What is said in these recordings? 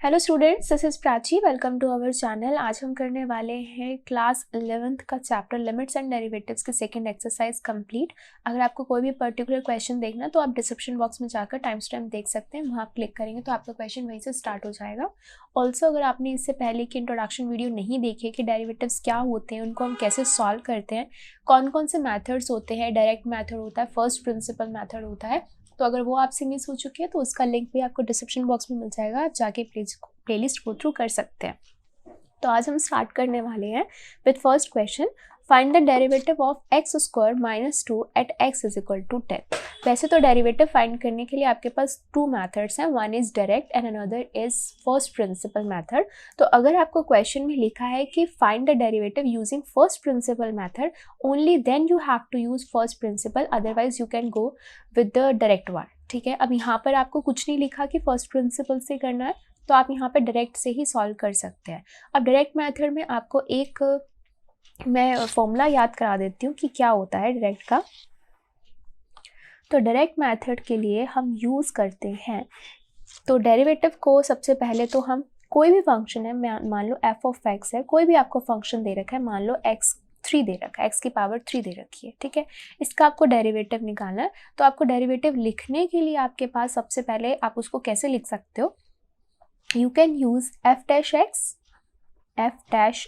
Hello students, this is Prachi. Welcome to our channel. आज हम करने वाले हैं क्लास 11th का चैप्टर लिमिट्स एंड डेरिवेटिव्स की सेकंड एक्सरसाइज कंप्लीट। अगर आपको कोई भी पर्टिकुलर क्वेश्चन देखना है तो आप डिस्क्रिप्शन बॉक्स में जाकर टाइम स्टैम्प देख सकते हैं, वहाँ आप क्लिक करेंगे तो आपका क्वेश्चन वहीं से स्टार्ट हो जाएगा। ऑल्सो अगर आपने इससे पहले की इंट्रोडक्शन वीडियो नहीं देखी कि डेरिवेटिव्स क्या होते हैं, उनको हम कैसे सॉल्व करते हैं, कौन कौन से मैथड्स होते हैं, डायरेक्ट मैथड होता है, फर्स्ट प्रिंसिपल मैथड होता है, तो अगर वो आपसे मिस हो चुकी है तो उसका लिंक भी आपको डिस्क्रिप्शन बॉक्स में मिल जाएगा, आप जाके प्लेलिस्ट गो थ्रू कर सकते हैं। तो आज हम स्टार्ट करने वाले हैं with first question, find the derivative of x square minus 2 at x is equal to 10। वैसे तो डेरिवेटिव फाइंड करने के लिए आपके पास टू मैथड्स हैं, one is direct and another is first principle method. तो अगर आपको क्वेश्चन में लिखा है कि find the derivative using first principle method, only then you have to use first principle, otherwise you can go with the direct one. ठीक है, अब यहाँ पर आपको कुछ नहीं लिखा कि फर्स्ट प्रिंसिपल से करना है, तो आप यहाँ पे डायरेक्ट से ही सॉल्व कर सकते हैं। अब डायरेक्ट मेथड में आपको एक मैं फॉर्मूला याद करा देती हूँ कि क्या होता है डायरेक्ट का। तो डायरेक्ट मेथड के लिए हम यूज़ करते हैं, तो डेरिवेटिव को सबसे पहले तो हम कोई भी फंक्शन है, मान लो एफ ऑफ एक्स है, कोई भी आपको फंक्शन दे रखा है, मान लो x3 दे रखा है, x की पावर 3 दे रखी है, ठीक है, इसका आपको डेरिवेटिव निकालना है। तो आपको डेरिवेटिव लिखने के लिए आपके पास सबसे पहले आप उसको कैसे लिख सकते हो, you can use F dash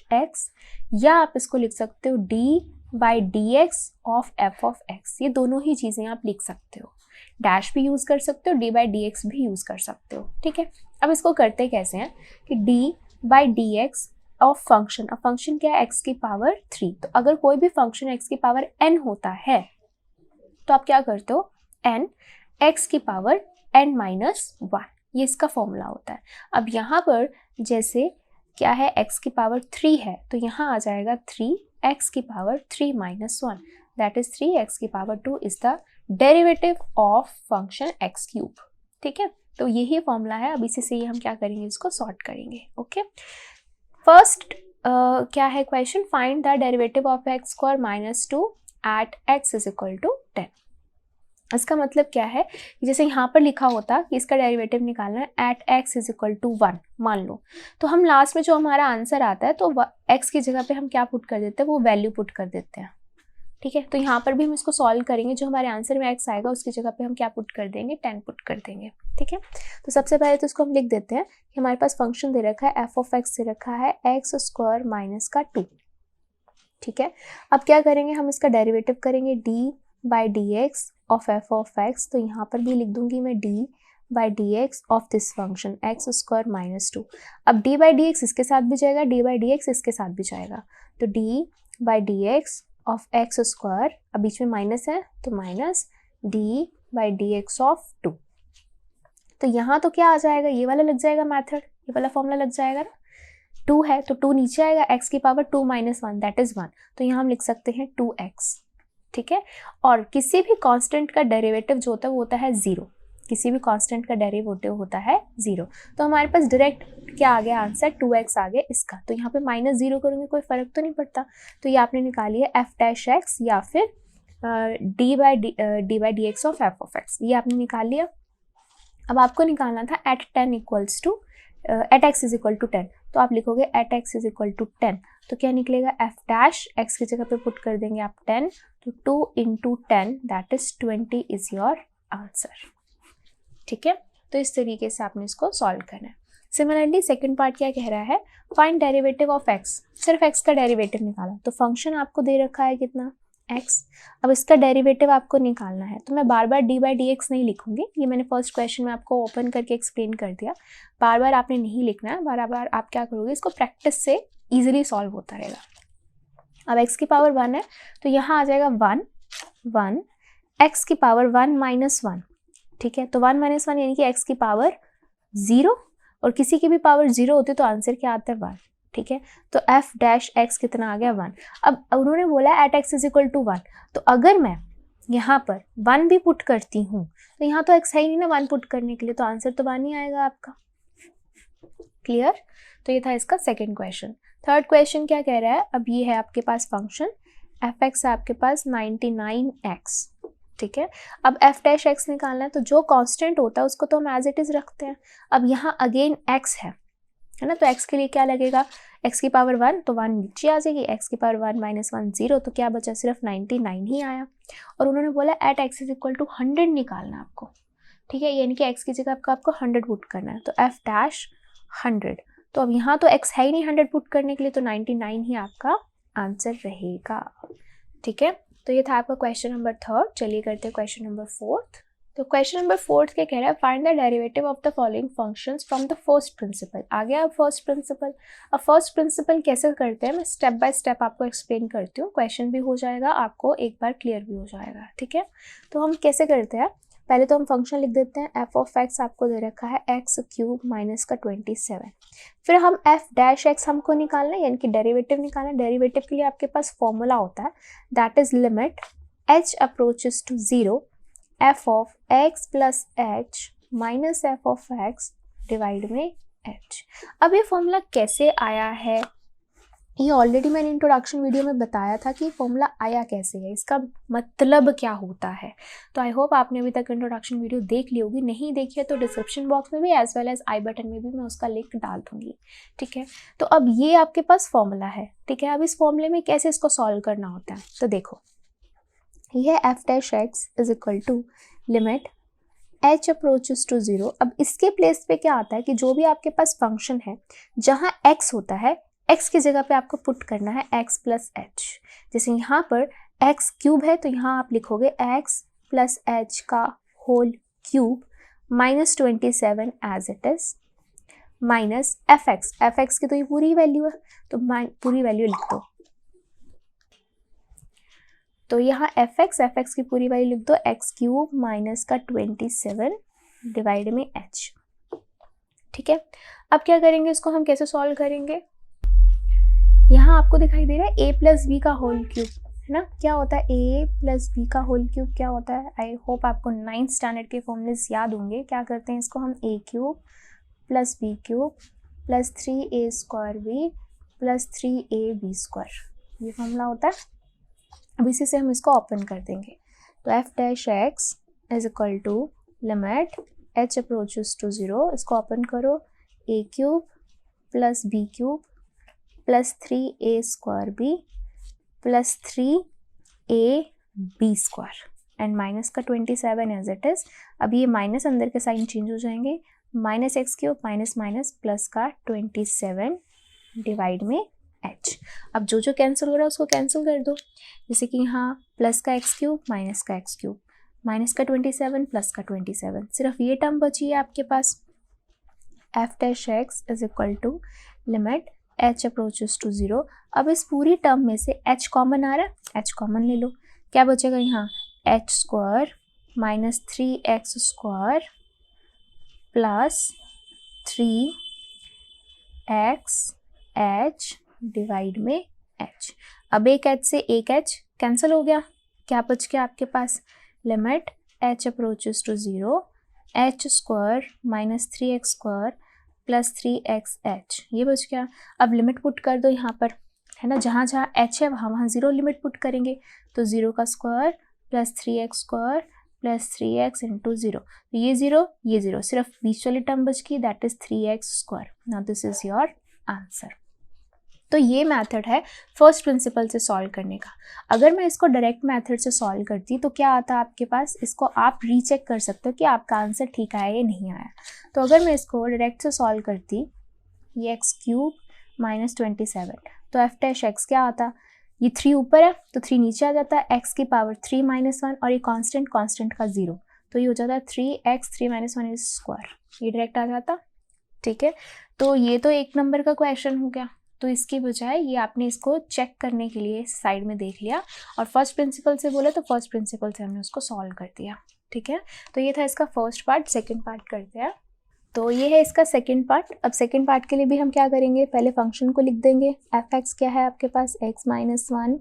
x, या आप इसको लिख सकते हो D by d x of f of x. ये दोनों ही चीज़ें आप लिख सकते हो, डैश भी यूज़ कर सकते हो, डी बाई डी एक्स भी यूज़ कर सकते हो। ठीक है, अब इसको करते कैसे हैं कि D by d x of function, अब फंक्शन क्या है, एक्स की पावर 3। तो अगर कोई भी फंक्शन एक्स की पावर n होता है तो आप क्या करते हो, n एक्स की पावर n माइनस 1, ये इसका फॉर्मूला होता है। अब यहाँ पर जैसे क्या है, x की पावर 3 है, तो यहाँ आ जाएगा 3x की power 3 minus 1, that is 3x की power 2 is the derivative of function x cube. ठीक है, तो यही फॉर्मूला है। अब इसी से ही हम क्या करेंगे, इसको सॉर्ट करेंगे। ओके, फर्स्ट क्या है question, find the derivative of x square minus 2 at x is equal to 10। इसका मतलब क्या है, जैसे यहाँ पर लिखा होता कि इसका डेरिवेटिव निकालना है at x is equal to 1 मान लो, तो हम लास्ट में जो हमारा आंसर आता है तो एक्स की जगह पे हम क्या पुट कर देते हैं, वो वैल्यू पुट कर देते हैं। ठीक है, तो यहाँ पर भी हम इसको सॉल्व करेंगे, जो हमारे आंसर में एक्स आएगा उसकी जगह पे हम क्या पुट कर देंगे, 10 पुट कर देंगे। ठीक है, तो सबसे पहले तो इसको हम लिख देते हैं कि हमारे पास फंक्शन दे रखा है एफ ऑफ एक्स दे रखा है एक्स स्क्वायर माइनस का 2। ठीक है, अब क्या करेंगे, हम इसका डेरिवेटिव करेंगे D by d x of f of x. तो यहाँ पर भी लिख दूंगी मैं D by d x of this function x square minus 2। अब डी बाई डी एक्स इसके साथ भी जाएगा, डी बाई डी एक्स इसके साथ भी जाएगा, तो D by d x of x square, अब बीच में माइनस है तो minus D by d x of 2। तो यहाँ तो क्या आ जाएगा, ये वाला लग जाएगा मैथड, ये वाला फॉर्मूला लग जाएगा ना, 2 है तो 2 नीचे आएगा, x की पावर 2 माइनस 1 दैट इज 1, तो यहाँ हम लिख सकते हैं 2x। ठीक है, और किसी भी कांस्टेंट का डेरिवेटिव जो होता है वो होता है 0, किसी भी कांस्टेंट का डेरिवेटिव होता है 0। तो हमारे पास डायरेक्ट क्या आ गया आंसर, 2x आ गया इसका। तो यहाँ पे माइनस 0 करूँगी कोई फर्क तो नहीं पड़ता, तो ये आपने निकाली है एफ डैश एक्स या फिर d by d x of f of x, ये आपने निकाल लिया। अब आपको निकालना था at 10 equals to at x is equal to 10, तो आप लिखोगे at x is equal to 10, तो क्या निकलेगा, एफ डैश एक्स की जगह पे पुट कर देंगे आप 10, तो 2 into 10 that is 20 is your answer. ठीक है, तो इस तरीके से आपने इसको सॉल्व करना है। सिमिलरली सेकंड पार्ट क्या कह रहा है, फाइंड डेरिवेटिव ऑफ एक्स, सिर्फ एक्स का डेरिवेटिव निकाला, तो फंक्शन आपको दे रखा है कितना, x। अब इसका डेरिवेटिव आपको निकालना है, तो मैं बार बार डी बाई डी एक्स नहीं लिखूंगी, ये मैंने फर्स्ट क्वेश्चन में आपको ओपन करके एक्सप्लेन कर दिया, बार बार आपने नहीं लिखना है, बार बार आप क्या करोगे, इसको प्रैक्टिस से इजीली सॉल्व होता रहेगा। अब x की पावर 1 है तो यहाँ आ जाएगा 1 x की पावर 1 माइनस 1। ठीक है, तो 1 माइनस 1 यानी कि x की पावर 0, और किसी की भी पावर 0 होती है तो आंसर क्या आता है 1। ठीक है, तो एफ डैश एक्स कितना आ गया 1। अब उन्होंने बोला at x is equal to 1, तो अगर मैं यहाँ पर 1 भी पुट करती हूँ तो यहाँ तो x है ही नहीं ना 1 पुट करने के लिए, तो आंसर तो 1 ही आएगा आपका। क्लियर, तो ये था इसका सेकेंड क्वेश्चन। थर्ड क्वेश्चन क्या कह रहा है, अब ये है आपके पास फंक्शन एफ एक्स है आपके पास 99x। ठीक है। अब एफ डैश एक्स निकालना है, तो जो कांस्टेंट होता है उसको तो हम एज इट इज रखते हैं। अब यहाँ अगेन एक्स है ना, तो एक्स के लिए क्या लगेगा, एक्स की पावर 1 तो 1 नीचे आ जाएगी, एक्स की पावर 1 माइनस 1 0, तो क्या बचा, सिर्फ 99 ही आया। और उन्होंने बोला at x is equal to 100 निकालना है आपको, ठीक है, यानी कि एक्स की जगह आपको 100 पुट करना है, तो एफ डैश 100। तो अब यहाँ तो एक्स है ही नहीं 100 पुट करने के लिए, तो 99 ही आपका आंसर रहेगा, ठीक है। तो ये था आपका क्वेश्चन नंबर 3। चलिए करते हैं क्वेश्चन नंबर 4। तो क्वेश्चन नंबर 4 क्या कह रहा है, find the derivative of the following functions from the first principle. आ गया अब फर्स्ट प्रिंसिपल। अब फर्स्ट प्रिंसिपल कैसे करते हैं, मैं स्टेप बाय स्टेप आपको एक्सप्लेन करती हूँ, क्वेश्चन भी हो जाएगा, आपको एक बार क्लियर भी हो जाएगा, ठीक है। तो हम कैसे करते हैं, पहले तो हम फंक्शन लिख देते हैं, एफ ऑफ एक्स आपको दे रखा है एक्स क्यूब माइनस का 27। फिर हम एफ डैश एक्स हमको निकालना है, यानी कि डेरिवेटिव निकालना है। डेरिवेटिव के लिए आपके पास फॉर्मूला होता है, that is limit h approaches to 0 f of x plus h minus f of x divide में h। अब ये फॉर्मूला कैसे आया है, ये ऑलरेडी मैंने इंट्रोडक्शन वीडियो में बताया था कि फॉर्मूला आया कैसे है, इसका मतलब क्या होता है। तो आई होप आपने अभी तक इंट्रोडक्शन वीडियो देख ली होगी, नहीं देखी है तो डिस्क्रिप्शन बॉक्स में भी as well as I button में भी मैं उसका लिंक डाल दूंगी, ठीक है। तो अब ये आपके पास फॉर्मूला है, ठीक है। अब इस फॉर्मूले में कैसे इसको सॉल्व करना होता है, तो देखो ये f dash x is equal to limit h approaches to 0। अब इसके प्लेस पे क्या आता है कि जो भी आपके पास फंक्शन है जहाँ x होता है, x की जगह पे आपको पुट करना है x प्लस h। जैसे यहाँ पर x क्यूब है तो यहाँ आप लिखोगे x प्लस h का whole cube minus 27 as it is minus f x की तो ये पूरी वैल्यू है, तो पूरी वैल्यू लिख दो। तो यहाँ एफ एक्स की पूरी वैल्यू लिख दो, एक्स क्यूब माइनस का 27 डिवाइड में h, ठीक है। अब क्या करेंगे, इसको हम कैसे सॉल्व करेंगे, यहाँ आपको दिखाई दे रहा है a प्लस बी का होल क्यूब, है ना। क्या होता है a प्लस बी का होल क्यूब, क्या होता है, आई होप आपको 9th स्टैंडर्ड के फॉर्मूलेस याद होंगे। क्या करते हैं, इसको हम a cube plus b cube plus 3a square b plus 3ab square, ये फॉर्मूला होता है। अब इसी से हम इसको ओपन कर देंगे, तो f dash x is equal to limit h approaches to 0, इसको ओपन करो, a cube plus b cube plus 3a square b plus 3ab square and minus का 27 एज इट इज। अब ये माइनस अंदर के साइन चेंज हो जाएंगे, minus x cube minus minus plus का 27 डिवाइड में h। अब जो जो कैंसिल हो रहा है उसको कैंसिल कर दो, जैसे कि यहाँ प्लस का एक्स क्यूब माइनस का एक्स क्यूब माइनस का 27 प्लस का 27, सिर्फ ये टर्म बची है आपके पास। F dash x is equal to limit h approaches to 0। अब इस पूरी टर्म में से h कॉमन आ रहा है, h कॉमन ले लो, क्या बचेगा यहाँ h square minus 3x square plus 3x divide में h। अब एक h से एक h कैंसिल हो गया, क्या बच गया आपके पास, limit h approaches to 0 h square minus 3x square plus 3xh, ये बच गया। अब लिमिट पुट कर दो यहाँ पर, है ना, जहाँ जहाँ h है वहाँ 0 लिमिट पुट करेंगे, तो 0 का square plus 3x square plus 3x into 0, तो ये 0, सिर्फ बीच वाली टर्म बच गई, that is 3x square. Now this is your answer. तो ये मेथड है फर्स्ट प्रिंसिपल से सॉल्व करने का। अगर मैं इसको डायरेक्ट मेथड से सॉल्व करती तो क्या आता है आपके पास, इसको आप रीचेक कर सकते हो कि आपका आंसर ठीक आया या नहीं आया। तो अगर मैं इसको डायरेक्ट से सॉल्व करती, ये एक्स क्यूब माइनस 27, तो एफ डैश एक्स क्या आता, ये 3 ऊपर है तो 3 नीचे आ जाता है, एक्स की पावर 3 माइनस 1 और ये कांस्टेंट का 0, तो ये हो जाता है 3x 3 माइनस 1 स्क्वायर, ये डायरेक्ट आ जाता, ठीक है। तो ये तो एक नंबर का क्वेश्चन हो गया। तो इसकी बजाय ये आपने इसको चेक करने के लिए साइड में देख लिया और फर्स्ट प्रिंसिपल से बोले तो फर्स्ट प्रिंसिपल से हमने उसको सॉल्व कर दिया, ठीक है। तो ये था इसका फर्स्ट पार्ट। सेकंड पार्ट करते हैं, तो ये है इसका सेकंड पार्ट। अब सेकंड पार्ट के लिए भी हम क्या करेंगे, पहले फंक्शन को लिख देंगे, एफ एक्स क्या है आपके पास, x माइनस 1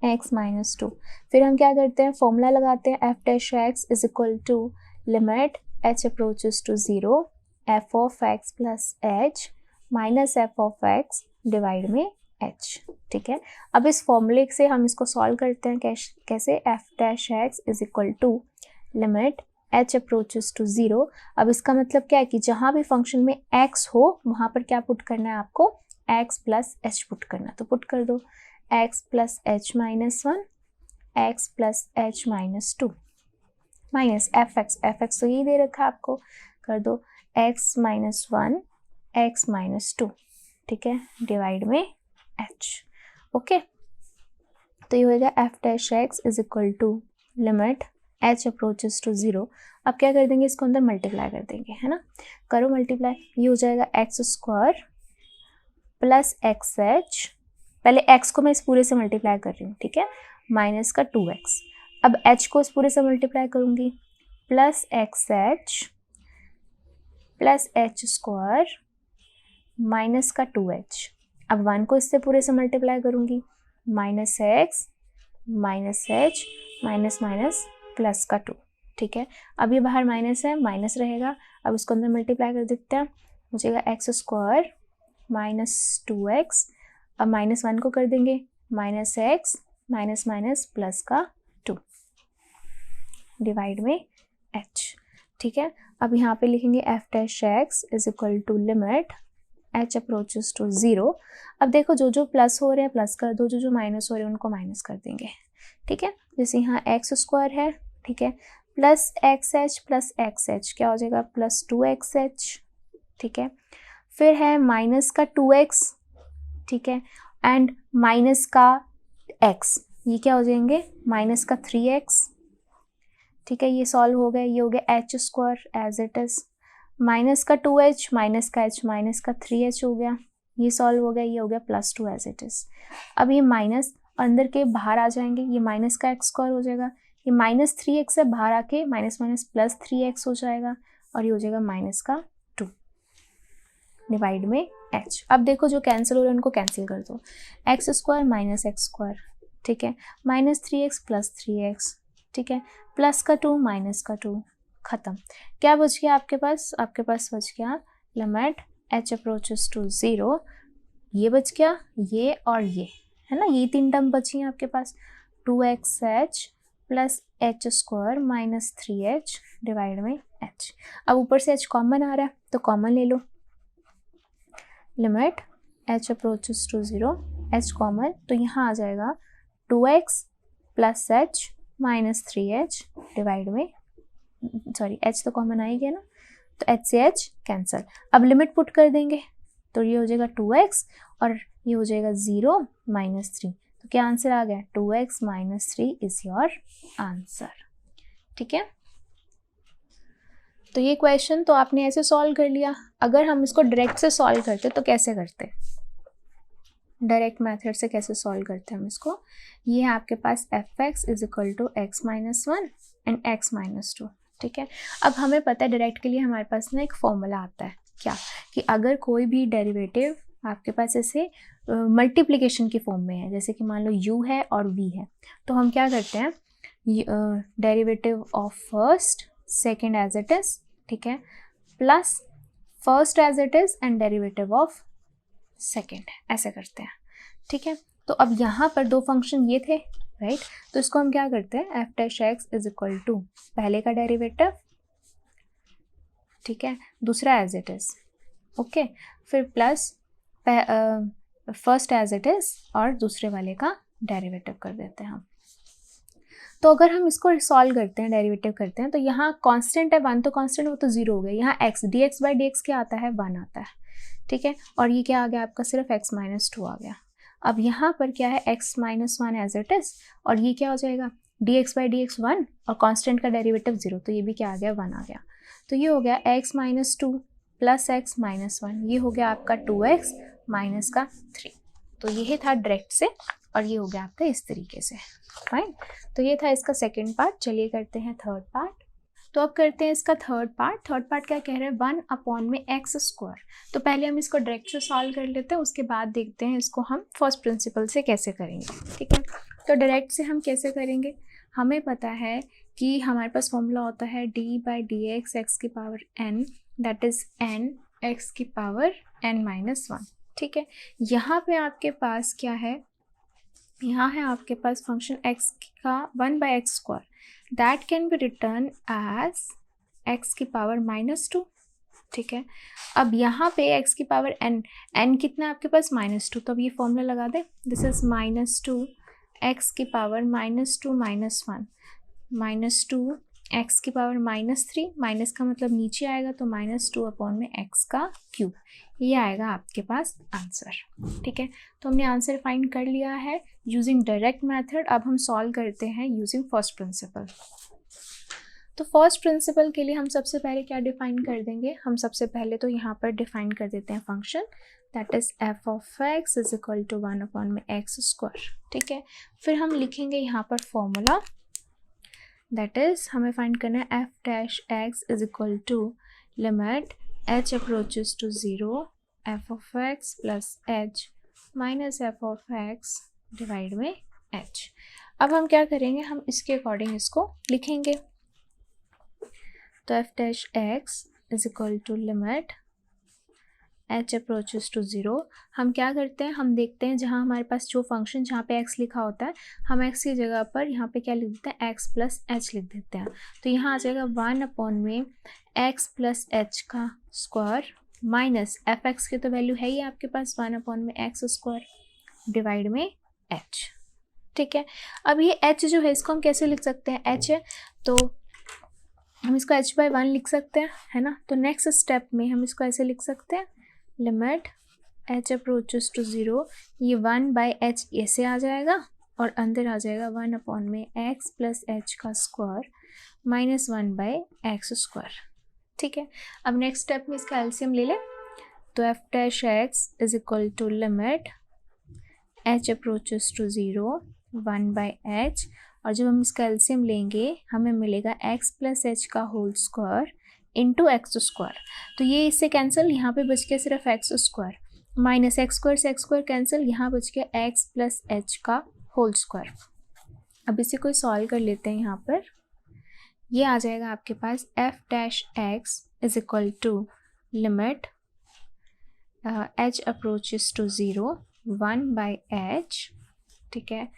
x माइनस 2। फिर हम क्या करते हैं, फॉर्मूला लगाते हैं, f dash x is equal to limit h approaches to 0 f of x plus h minus f of x divide में h, ठीक है। अब इस फॉर्मूले से हम इसको सॉल्व करते हैं कैसे, f dash x is equal to limit h approaches to 0। अब इसका मतलब क्या है कि जहाँ भी फंक्शन में x हो वहाँ पर क्या पुट करना है आपको, x प्लस h पुट करना है। तो पुट कर दो x plus h minus 1, x plus h minus 2 minus f x तो यही दे रखा है आपको, कर दो x माइनस 1 x माइनस 2, ठीक है, डिवाइड में h। ओके, तो ये होगा f dash x is equal to limit h approaches to 0। अब क्या कर देंगे, इसको अंदर मल्टीप्लाई कर देंगे, है ना, करो मल्टीप्लाई। ये हो जाएगा x square plus x H, पहले x को मैं इस पूरे से मल्टीप्लाई कर रही हूँ, ठीक है, माइनस का 2x। अब h को इस पूरे से मल्टीप्लाई करूँगी, plus x H plus H square minus का 2h। अब 1 को इससे पूरे से मल्टीप्लाई करूँगी, minus x minus H minus minus plus का 2, ठीक है। अब ये बाहर माइनस है, माइनस रहेगा, अब इसको अंदर मल्टीप्लाई कर देते हैं, हो जाएगा एक्स स्क्वायर माइनस 2x। अब माइनस 1 को कर देंगे, minus x minus minus plus का 2 डिवाइड में h, ठीक है। अब यहाँ पे लिखेंगे f dash x is equal to limit h approaches to 0। अब देखो जो जो प्लस हो रहे हैं प्लस कर दो, जो जो माइनस हो रहे हैं उनको माइनस कर देंगे, ठीक है। जैसे यहाँ एक्स स्क्वायर है, ठीक है, प्लस एक्स एच क्या हो जाएगा, प्लस 2xh, ठीक है। फिर है माइनस का 2x, ठीक है, एंड माइनस का x, ये क्या हो जाएंगे, माइनस का 3x, ठीक है। ये सॉल्व हो गया, ये हो गया h square as it is, minus का 2h माइनस का h माइनस का 3h हो गया, ये सॉल्व हो गया, ये हो गया प्लस 2 एज इट इज। अब ये माइनस अंदर के बाहर आ जाएंगे, ये माइनस का एक्स स्क्वायर हो जाएगा, ये माइनस 3x से बाहर आके माइनस माइनस प्लस 3x हो जाएगा, और ये हो जाएगा माइनस का 2 डिवाइड में h। अब देखो जो कैंसिल हो रहा है उनको कैंसिल कर दो, x square minus x square, ठीक है, माइनस 3x प्लस 3x, ठीक है, प्लस का 2 माइनस का 2, खत्म। क्या बच गया आपके पास, आपके पास बच गया लिमिट h अप्रोचेस टू 0, ये बच गया, ये और ये, है ना, ये 3 टर्म बची हैं आपके पास, 2xh plus h square minus 3h divide में h। अब ऊपर से h कॉमन आ रहा है तो कॉमन ले लो, limit h approaches to 0, h common, तो यहाँ आ जाएगा 2x plus h minus 3h divide में, सॉरी h तो कॉमन आ ही गया ना, तो h से h कैंसिल। अब लिमिट पुट कर देंगे, तो ये हो जाएगा 2x और ये हो जाएगा 0 माइनस 3, तो क्या आंसर आ गया, 2x minus 3 is your answer, ठीक है। तो ये क्वेश्चन तो आपने ऐसे सॉल्व कर लिया। अगर हम इसको डायरेक्ट से सॉल्व करते तो कैसे करते, डायरेक्ट मेथड से कैसे सॉल्व करते हैं हम इसको, ये है आपके पास f x is equal to x minus 1 and x minus 2, ठीक है। अब हमें पता है डायरेक्ट के लिए हमारे पास ना एक फॉर्मूला आता है, क्या, कि अगर कोई भी डेरिवेटिव आपके पास ऐसे मल्टीप्लिकेशन की फॉर्म में है, जैसे कि मान लो u है और v है, तो हम क्या करते हैं, derivative of first second as it is, ठीक है, plus first as it is and derivative of second, ऐसे करते हैं, ठीक है। तो अब यहाँ पर दो फंक्शन ये थे, राइट, तो इसको हम क्या करते हैं, f dash x is equal to पहले का डेरिवेटिव, ठीक है, दूसरा एज इट इज, ओके, फिर plus first as it is और दूसरे वाले का डेरिवेटिव कर देते हैं हम। तो अगर हम इसको सॉल्व करते हैं, डेरिवेटिव करते हैं, तो यहाँ कांस्टेंट है 1, तो कांस्टेंट वो तो 0 हो गया, यहाँ x dx बाई dx क्या आता है, 1 आता है, ठीक है, और ये क्या आ गया आपका, सिर्फ x माइनस 2 आ गया। अब यहाँ पर क्या है, x minus 1 as it is, और ये क्या हो जाएगा, dx बाई dx 1 और कांस्टेंट का डेरिवेटिव 0, तो ये भी क्या आ गया, 1 आ गया। तो ये हो गया x minus 2 plus x minus 1, ये हो गया आपका 2x माइनस का 3। तो ये था डायरेक्ट से, और ये हो गया आपका इस तरीके से, फाइन। तो ये था इसका सेकेंड पार्ट। चलिए करते हैं थर्ड पार्ट। तो अब करते हैं इसका थर्ड पार्ट क्या कह रहे हैं, 1 अपॉन में एक्स स्क्वायर। तो पहले हम इसको डायरेक्ट से सॉल्व कर लेते हैं, उसके बाद देखते हैं इसको हम फर्स्ट प्रिंसिपल से कैसे करेंगे, ठीक है। तो डायरेक्ट से हम कैसे करेंगे, हमें पता है कि हमारे पास फॉर्मूला होता है d by d x x की power n, that is n x की पावर n माइनस 1, ठीक है, यहाँ पे आपके पास क्या है, यहाँ है आपके पास फंक्शन x का 1/x², that can be written as x की पावर -2। ठीक है, अब यहाँ पे x की पावर n कितना है आपके पास -2, तो अब ये फॉर्मूला लगा दे, दिस इज -2 x की पावर -2 -1 -2 x की पावर -3, माइनस का मतलब नीचे आएगा तो -2 अपॉन में x का क्यूब, ये आएगा आपके पास आंसर। ठीक है, तो हमने आंसर फाइंड कर लिया है यूजिंग डायरेक्ट मेथड। अब हम सॉल्व करते हैं यूजिंग फर्स्ट प्रिंसिपल। तो फर्स्ट प्रिंसिपल के लिए हम सबसे पहले क्या डिफाइन कर देंगे, हम सबसे पहले तो यहाँ पर डिफाइन कर देते हैं function, that is f of x is equal to 1 upon में x²। ठीक है, फिर हम लिखेंगे यहाँ पर फॉर्मूला, दैट इज हमें फाइंड करना है f dash x is equal to limit h approaches to 0 f of x plus h minus f of x divide में h। अब हम क्या करेंगे, हम इसके अकॉर्डिंग इसको लिखेंगे, तो f dash x is equal to limit h approaches to 0, हम क्या करते हैं, हम देखते हैं जहाँ हमारे पास जो फंक्शन जहाँ पे x लिखा होता है, हम x की जगह पर यहाँ पे क्या लिख देते हैं, x प्लस h लिख देते हैं। तो यहाँ आ जाएगा 1 अपॉन में x प्लस h का स्क्वायर माइनस एफ एक्स की तो वैल्यू है ही आपके पास 1 अपॉन में x² डिवाइड में h। ठीक है, अब ये h जो है इसको हम कैसे लिख सकते हैं, h है तो हम इसको h/1 लिख सकते हैं, है ना। तो नेक्स्ट स्टेप में हम इसको ऐसे लिख सकते हैं, लिमिट h अप्रोचेस टू 0, ये 1/h ऐसे आ जाएगा और अंदर आ जाएगा 1 अपॉन में x प्लस h का स्क्वायर माइनस 1/x²। ठीक है, अब नेक्स्ट स्टेप में इसका एलसीएम ले लें, तो f dash x is equal to limit h approaches to 0 1/h, और जब हम इसका एलसीएम लेंगे हमें मिलेगा x प्लस h का होल स्क्वायर इंटू x²। तो ये इससे कैंसिल, यहाँ पे बच गया सिर्फ x² माइनस x² से x² कैंसिल, यहाँ बच गया x प्लस h का होल स्क्वायर। अब इसे कोई सॉल्व कर लेते हैं, यहाँ पर ये आ जाएगा आपके पास f dash x is equal to limit h approaches to 0 1/h। ठीक है,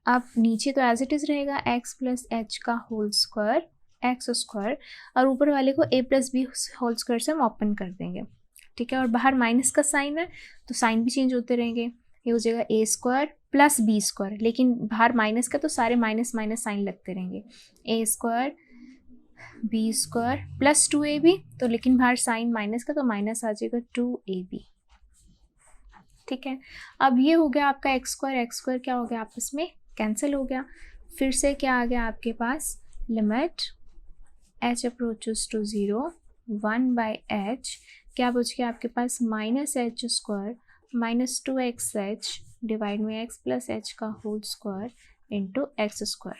अब नीचे तो एज इट इज़ रहेगा x प्लस h का होल स्क्वायर x², और ऊपर वाले को a plus b whole square से हम ओपन कर देंगे। ठीक है, और बाहर माइनस का साइन है तो साइन भी चेंज होते रहेंगे, ये हो जाएगा a² प्लस b², लेकिन बाहर माइनस का तो सारे माइनस माइनस साइन लगते रहेंगे, a² b² प्लस 2ab, तो लेकिन बाहर साइन माइनस का तो माइनस आ जाएगा 2ab। ठीक है, अब ये हो गया आपका x² क्या हो गया आपस में कैंसिल हो गया। फिर से क्या आ गया आपके पास, limit h approaches to 0 1/h, क्या बच गया आपके पास -h² माइनस 2xh डिवाइड में x प्लस h का होल स्क्वायर इंटू x²।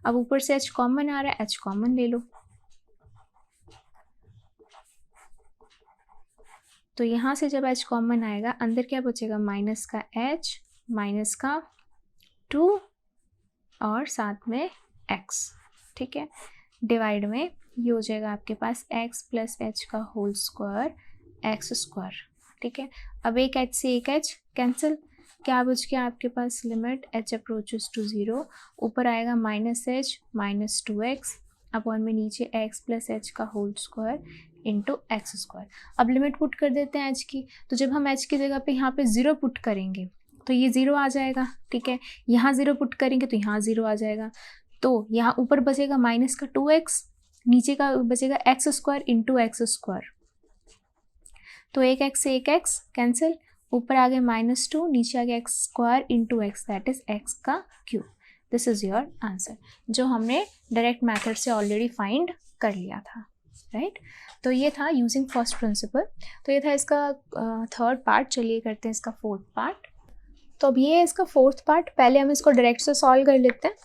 अब ऊपर से h कॉमन आ रहा है, h कॉमन ले लो, तो यहाँ से जब h कॉमन आएगा अंदर क्या बचेगा, माइनस का h माइनस का 2 और साथ में x। ठीक है, डिवाइड में ये हो जाएगा आपके पास x प्लस h का होल स्क्वायर x²। ठीक है, अब एक h से एक h कैंसिल, क्या बच गया आपके पास, लिमिट h अप्रोचेस टू 0, ऊपर आएगा -h माइनस 2x अपॉन में नीचे x प्लस h का होल स्क्वायर इंटू x²। अब लिमिट पुट कर देते हैं h की, तो जब हम h की जगह पे यहाँ पे 0 पुट करेंगे तो ये 0 आ जाएगा। ठीक है, यहाँ 0 पुट करेंगे तो यहाँ 0 आ जाएगा, तो यहाँ ऊपर बचेगा माइनस का 2x, नीचे का बचेगा x² इंटू x², तो एक x से एक x कैंसिल, ऊपर आ गया -2, नीचे आ गया x² into x, that is x का cube. This is your answer, जो हमने डायरेक्ट मेथड से ऑलरेडी फाइंड कर लिया था, राइट। तो ये था यूजिंग फर्स्ट प्रिंसिपल, तो ये था इसका थर्ड पार्ट। चलिए करते हैं इसका फोर्थ पार्ट। तो अब ये है इसका फोर्थ पार्ट, पहले हम इसको डायरेक्ट से सॉल्व कर लेते हैं।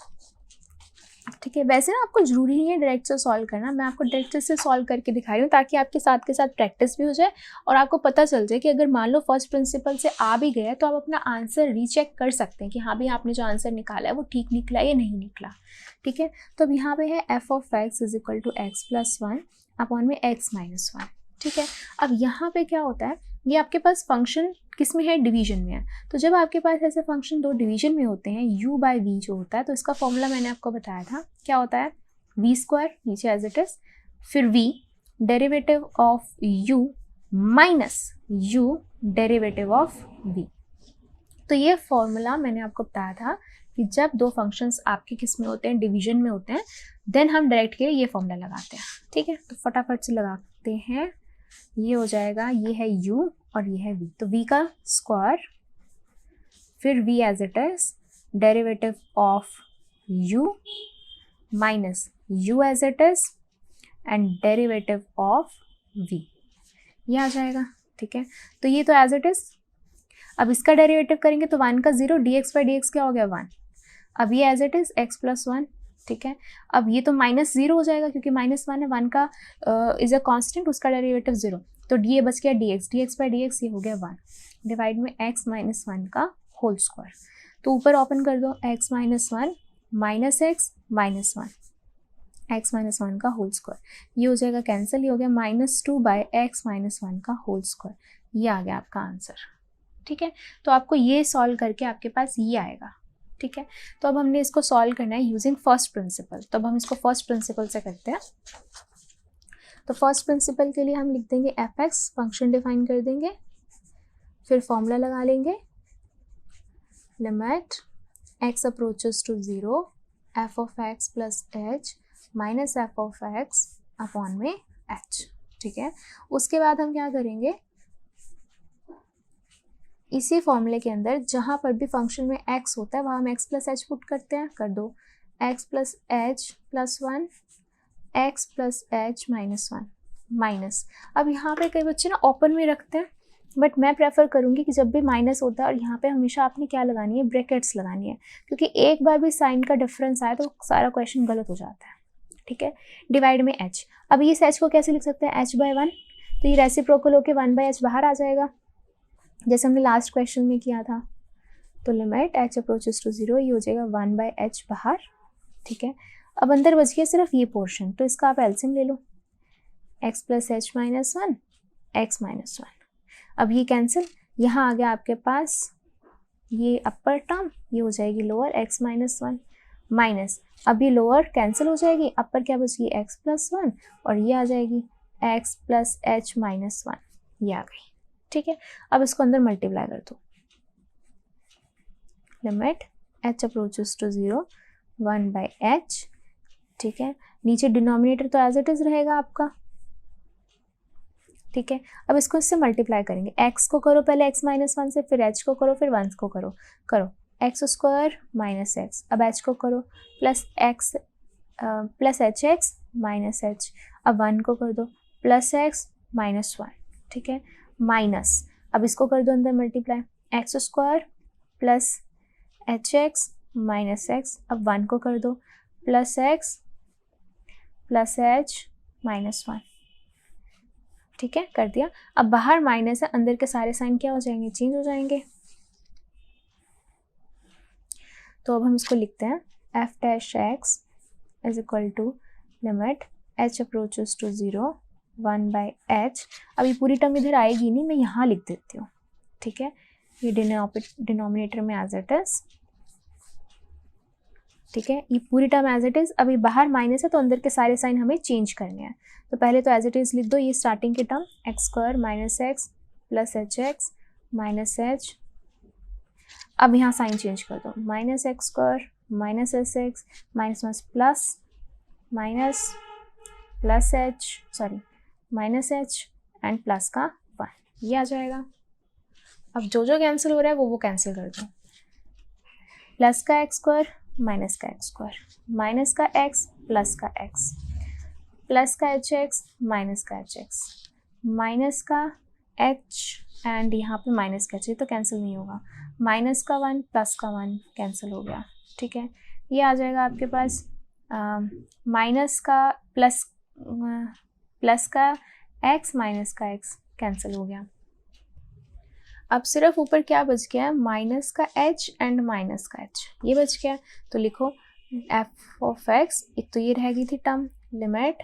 ठीक है, वैसे ना आपको जरूरी नहीं है डायरेक्ट से सॉल्व करना, मैं आपको डायरेक्ट से सॉल्व करके दिखा रही हूँ ताकि आपके साथ के साथ प्रैक्टिस भी हो जाए और आपको पता चल जाए कि अगर मान लो फर्स्ट प्रिंसिपल से आ भी गया तो आप अपना आंसर रीचेक कर सकते हैं कि हाँ भी आपने जो आंसर निकाला है वो ठीक निकला या नहीं निकला। ठीक है, तो अब यहाँ पे है f of x is equal to x plus 1 upon में x माइनस 1। ठीक है, अब यहाँ पे क्या होता है, ये आपके पास फंक्शन किस में है, डिवीजन में है। तो जब आपके पास ऐसे फंक्शन दो डिवीजन में होते हैं, u बाई वी जो होता है, तो इसका फॉर्मूला मैंने आपको बताया था, क्या होता है, वी स्क्वायर नीचे एज इट इज, फिर v derivative of u minus u derivative of v। तो ये फॉर्मूला मैंने आपको बताया था कि जब दो फंक्शंस आपके किस में होते हैं, डिवीजन में होते हैं, देन हम डायरेक्ट के ये फॉर्मूला लगाते हैं। ठीक है, तो फटाफट से लगाते हैं। ये हो जाएगा, ये है u और ये है v, तो v का स्क्वायर, फिर v as it is derivative of u minus u as it is and derivative of v, ये आ जाएगा। ठीक है, तो ये तो एज इट इज। अब इसका डेरिवेटिव करेंगे तो 1 का 0, dx बाई dx क्या हो गया 1। अब ये as it is x plus 1। ठीक है, अब ये तो माइनस 0 हो जाएगा क्योंकि माइनस 1 है, 1 का इज अ कांस्टेंट, उसका डेरिवेटिव 0, तो ये बच गया dx बाई dx, ये हो गया 1 डिवाइड में x माइनस 1 का होल स्क्वायर। तो ऊपर ओपन कर दो, x minus 1 minus x minus 1, x minus 1 का होल स्क्वायर, ये हो जाएगा कैंसिल, ये हो गया -2 बाई x माइनस 1 का होल स्क्वायर, ये आ गया आपका आंसर। ठीक है, तो आपको ये सॉल्व करके आपके पास ये आएगा। ठीक है, तो अब हमने इसको सॉल्व करना है यूजिंग फर्स्ट प्रिंसिपल, तो अब हम इसको फर्स्ट प्रिंसिपल से करते हैं। तो फर्स्ट प्रिंसिपल के लिए हम लिख देंगे f(x), फंक्शन डिफाइन कर देंगे, फिर फॉर्मूला लगा लेंगे, limit x approaches to 0 f(x) plus h minus f(x) upon में h। ठीक है, उसके बाद हम क्या करेंगे, इसी फॉर्मूले के अंदर जहाँ पर भी फंक्शन में x होता है वहाँ हम x प्लस h पुट करते हैं, कर दो x plus h plus 1 x plus h minus 1 minus. अब यहाँ पे कई बच्चे ना ओपन में रखते हैं, बट मैं प्रेफर करूँगी कि जब भी माइनस होता है और यहाँ पे हमेशा आपने क्या लगानी है, ब्रैकेट्स लगानी है, क्योंकि एक बार भी साइन का डिफरेंस आए तो सारा क्वेश्चन गलत हो जाता है। ठीक है, डिवाइड में h, अब इस h को कैसे लिख सकते हैं, h बाई 1, तो ये रेसिप्रोकल होके 1 बाई h बाहर आ जाएगा, जैसे हमने लास्ट क्वेश्चन में किया था। तो लिमिट h अप्रोचेस टू 0, ये हो जाएगा 1 बाई h बाहर। ठीक है, अब अंदर बच गया सिर्फ ये पोर्शन, तो इसका आप एलसीएम ले लो, x plus h minus 1 x minus 1, अब ये कैंसिल, यहाँ आ गया आपके पास ये अपर टर्म, ये हो जाएगी लोअर x माइनस 1 माइनस, अब ये लोअर कैंसिल हो जाएगी, अपर क्या बच गई x प्लस 1 और ये आ जाएगी x प्लस h माइनस 1, ये आ गई। ठीक है, अब इसको अंदर मल्टीप्लाई कर दो, limit h approaches to 0 1 by h। ठीक है, नीचे डिनोमिनेटर तो एज इट इज रहेगा आपका। ठीक है, अब इसको इससे मल्टीप्लाई करेंगे, x को करो पहले x माइनस 1 से, फिर h को करो, फिर 1 को करो x स्क्वायर माइनस x, अब h को करो plus x plus hx minus h, अब 1 को कर दो प्लस x माइनस 1। ठीक है, माइनस, अब इसको कर दो अंदर multiply, x square plus hx minus x, अब 1 को कर दो plus x plus h minus 1। ठीक है, कर दिया, अब बाहर माइनस है, अंदर के सारे साइन क्या हो जाएंगे, चेंज हो जाएंगे। तो अब हम इसको लिखते हैं f dash x is equal to limit h approaches to 0 1 by h। अब ये पूरी टर्म इधर आएगी नहीं, मैं यहाँ लिख देती हूँ। ठीक है, ये डिनोमिनेटर में एज इट इज। ठीक है, ये पूरी टर्म एज इट इज, अभी बाहर माइनस है तो अंदर के सारे साइन हमें चेंज करने हैं, तो पहले तो एज इट इज लिख दो, ये स्टार्टिंग की term x square minus x plus hx minus h, अब यहाँ साइन चेंज कर दो, minus x square minus hx minus plus minus plus h sorry minus h and plus का 1, ये आ जाएगा। अब जो जो कैंसिल हो रहा है वो कैंसिल कर दो, प्लस का x स्क्वायर माइनस का x स्क्वायर माइनस का x प्लस का x प्लस का hx माइनस का hx माइनस का h एंड यहाँ पे माइनस का h, ये तो कैंसिल नहीं होगा, माइनस का 1 प्लस का 1 कैंसिल हो गया। ठीक है, ये आ जाएगा आपके पास माइनस का प्लस का x माइनस का x कैंसिल हो गया। अब सिर्फ ऊपर क्या बच गया, माइनस का h एंड माइनस का h, ये बच गया। तो लिखो f ऑफ x, एक तो ये रह गई थी term, limit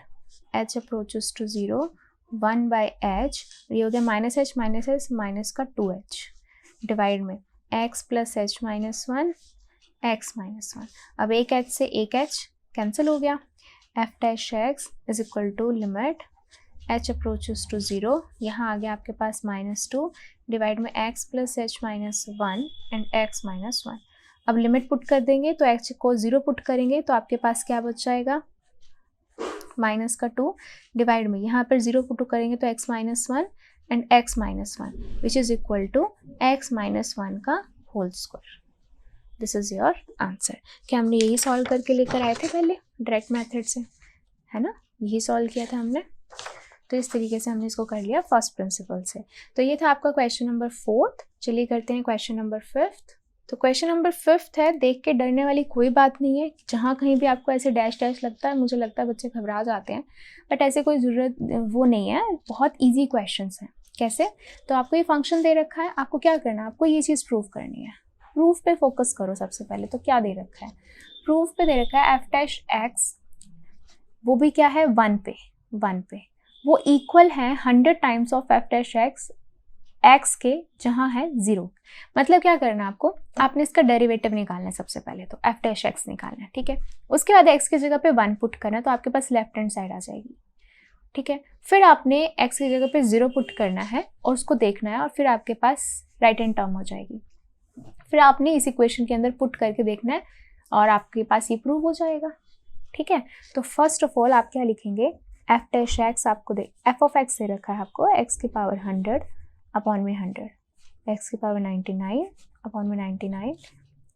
h approaches to 0 1/h, ये हो गया -h माइनस का 2h डिवाइड में x plus h minus 1 x minus 1। अब एक h से एक h कैंसिल हो गया। f dash x is equal to limit h approaches to 0, यहाँ आ गया आपके पास -2 डिवाइड में x plus h minus 1 and x minus 1। अब लिमिट पुट कर देंगे तो x को 0 पुट करेंगे तो आपके पास क्या बच जाएगा, माइनस का 2 डिवाइड में यहाँ पर 0 पुट करेंगे तो x minus 1 and x minus 1 which is equal to x minus 1 का whole square. This is your answer. क्या हमने यही सॉल्व करके लेकर आए थे पहले डायरेक्ट मेथड से, है ना, यही सॉल्व किया था हमने। तो इस तरीके से हमने इसको कर लिया फर्स्ट प्रिंसिपल से। तो ये था आपका क्वेश्चन नंबर 4। चलिए करते हैं क्वेश्चन नंबर 5। तो क्वेश्चन नंबर 5 है, देख के डरने वाली कोई बात नहीं है। जहाँ कहीं भी आपको ऐसे डैश डैश लगता है, मुझे लगता है बच्चे घबरा जाते हैं, बट ऐसे कोई ज़रूरत वो नहीं है, बहुत ईजी क्वेश्चंस हैं। कैसे, तो आपको ये फंक्शन दे रखा है, आपको क्या करना है, आपको ये चीज़ प्रूव करनी है। प्रूफ पे फोकस करो सबसे पहले। तो क्या दे रखा है, प्रूफ पे दे रखा है f डैश x, वो भी क्या है 1 पे, वो इक्वल है 100 times of f dash x के, जहाँ है 0। मतलब क्या करना है आपको, आपने इसका डेरिवेटिव निकालना है सबसे पहले, तो f डैश x निकालना है, ठीक है। उसके बाद x की जगह पे 1 पुट करना है तो आपके पास लेफ्ट हैंड साइड आ जाएगी, ठीक है। फिर आपने x की जगह पे 0 पुट करना है और उसको देखना है, और फिर आपके पास राइट हैंड टर्म हो जाएगी। फिर आपने इस इक्वेशन के अंदर पुट करके देखना है और आपके पास ये प्रूव हो जाएगा, ठीक है। तो फर्स्ट ऑफ ऑल आप क्या लिखेंगे, f डैश x आपको f ऑफ x दे रखा है आपको x की पावर 100 अपॉन में 100, x की पावर 99 अपॉन में 99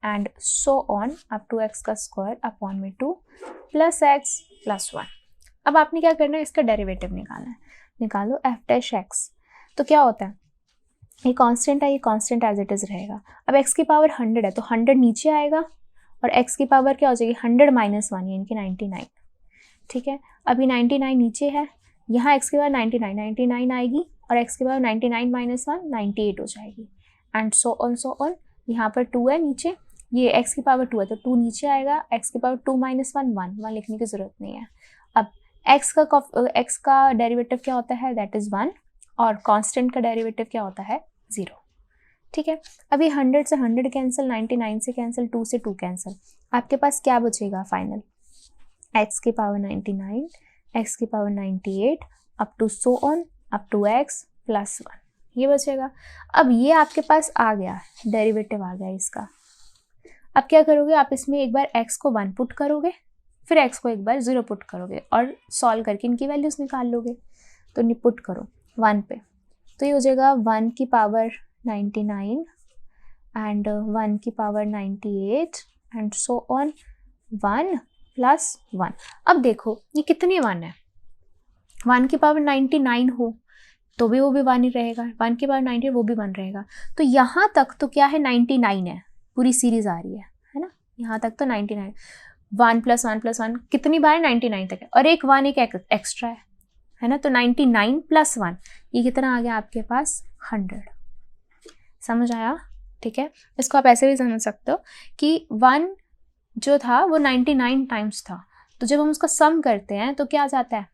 and so on up to x का स्क्वायर अपॉन में 2 प्लस x प्लस 1। अब आपने क्या करना है, इसका डेरिवेटिव निकालना है। निकालो f डैश x, तो क्या होता है, ये कांस्टेंट है, ये कांस्टेंट एज इट इज रहेगा। अब x की पावर 100 है तो 100 नीचे आएगा और x की पावर क्या हो जाएगी 100 माइनस 1 यानी कि 99, ठीक है। अभी 99 नीचे है, यहाँ x की पावर 99 आएगी और x की पावर 99 माइनस 1 98 हो जाएगी एंड सो ऑन। यहाँ पर 2 है नीचे, ये x की पावर 2 है तो 2 नीचे आएगा, x की पावर 2 माइनस 1 1 लिखने की ज़रूरत नहीं है। अब x का डेरिवेटिव क्या होता है, दैट इज़ 1, और कांस्टेंट का डेरिवेटिव क्या होता है 0, ठीक है। अभी 100 से 100 कैंसिल, 99 से कैंसिल, 2 से 2 कैंसिल, आपके पास क्या बचेगा फाइनल, x की पावर 99, x की power 98 up to so on up to x plus 1, ये बचेगा। अब ये आपके पास आ गया, डेरिवेटिव आ गया इसका। अब क्या करोगे, आप इसमें एक बार x को 1 पुट करोगे, फिर x को एक बार 0 पुट करोगे और सॉल्व करके इनकी वैल्यूज़ निकाल लोगे। तो पुट करो 1 पे, तो ये हो जाएगा 1 की पावर 99 एंड 1 की power 98 and so on 1 plus 1। अब देखो ये कितनी 1 है, 1 की पावर 99 हो तो भी वो भी 1 ही रहेगा, 1 की पावर 98 वो भी 1 रहेगा। तो यहाँ तक तो क्या है 99 है, पूरी सीरीज आ रही है ना, यहाँ तक तो 99, 1 प्लस 1 प्लस 1 कितनी बार 99 तक है, और एक 1 एक एक्स्ट्रा है ना, तो 99 प्लस 1 ये कितना आ गया आपके पास 100। समझ आया, ठीक है। इसको आप ऐसे भी समझ सकते हो कि 1 जो था वो 99 टाइम्स था, तो जब हम उसका सम करते हैं तो क्या आ जाता है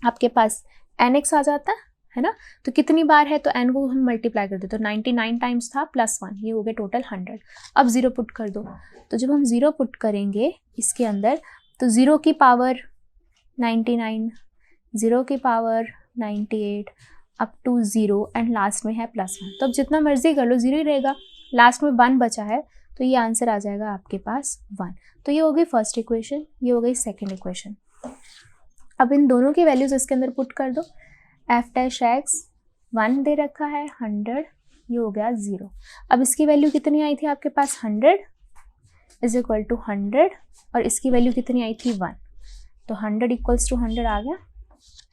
आपके पास nx आ जाता है ना। तो कितनी बार है, तो n को हम मल्टीप्लाई कर देते, तो 99 टाइम्स था प्लस 1, ये हो गया टोटल 100। अब 0 पुट कर दो, तो जब हम 0 पुट करेंगे इसके अंदर तो 0 की पावर 99, 0 की power 98 up to 0 and last में है प्लस 1। तो अब जितना मर्जी कर लो 0 ही रहेगा, लास्ट में 1 बचा है तो ये आंसर आ जाएगा आपके पास 1। तो ये हो गई फर्स्ट इक्वेशन, ये हो गई सेकेंड इक्वेशन। अब इन दोनों की वैल्यूज इसके अंदर पुट कर दो, f डैश x 1 दे रखा है 100, ये हो गया 0। अब इसकी वैल्यू कितनी आई थी आपके पास 100 इज इक्वल टू 100 और इसकी वैल्यू कितनी आई थी 1, तो 100 इक्वल्स टू 100 आ गया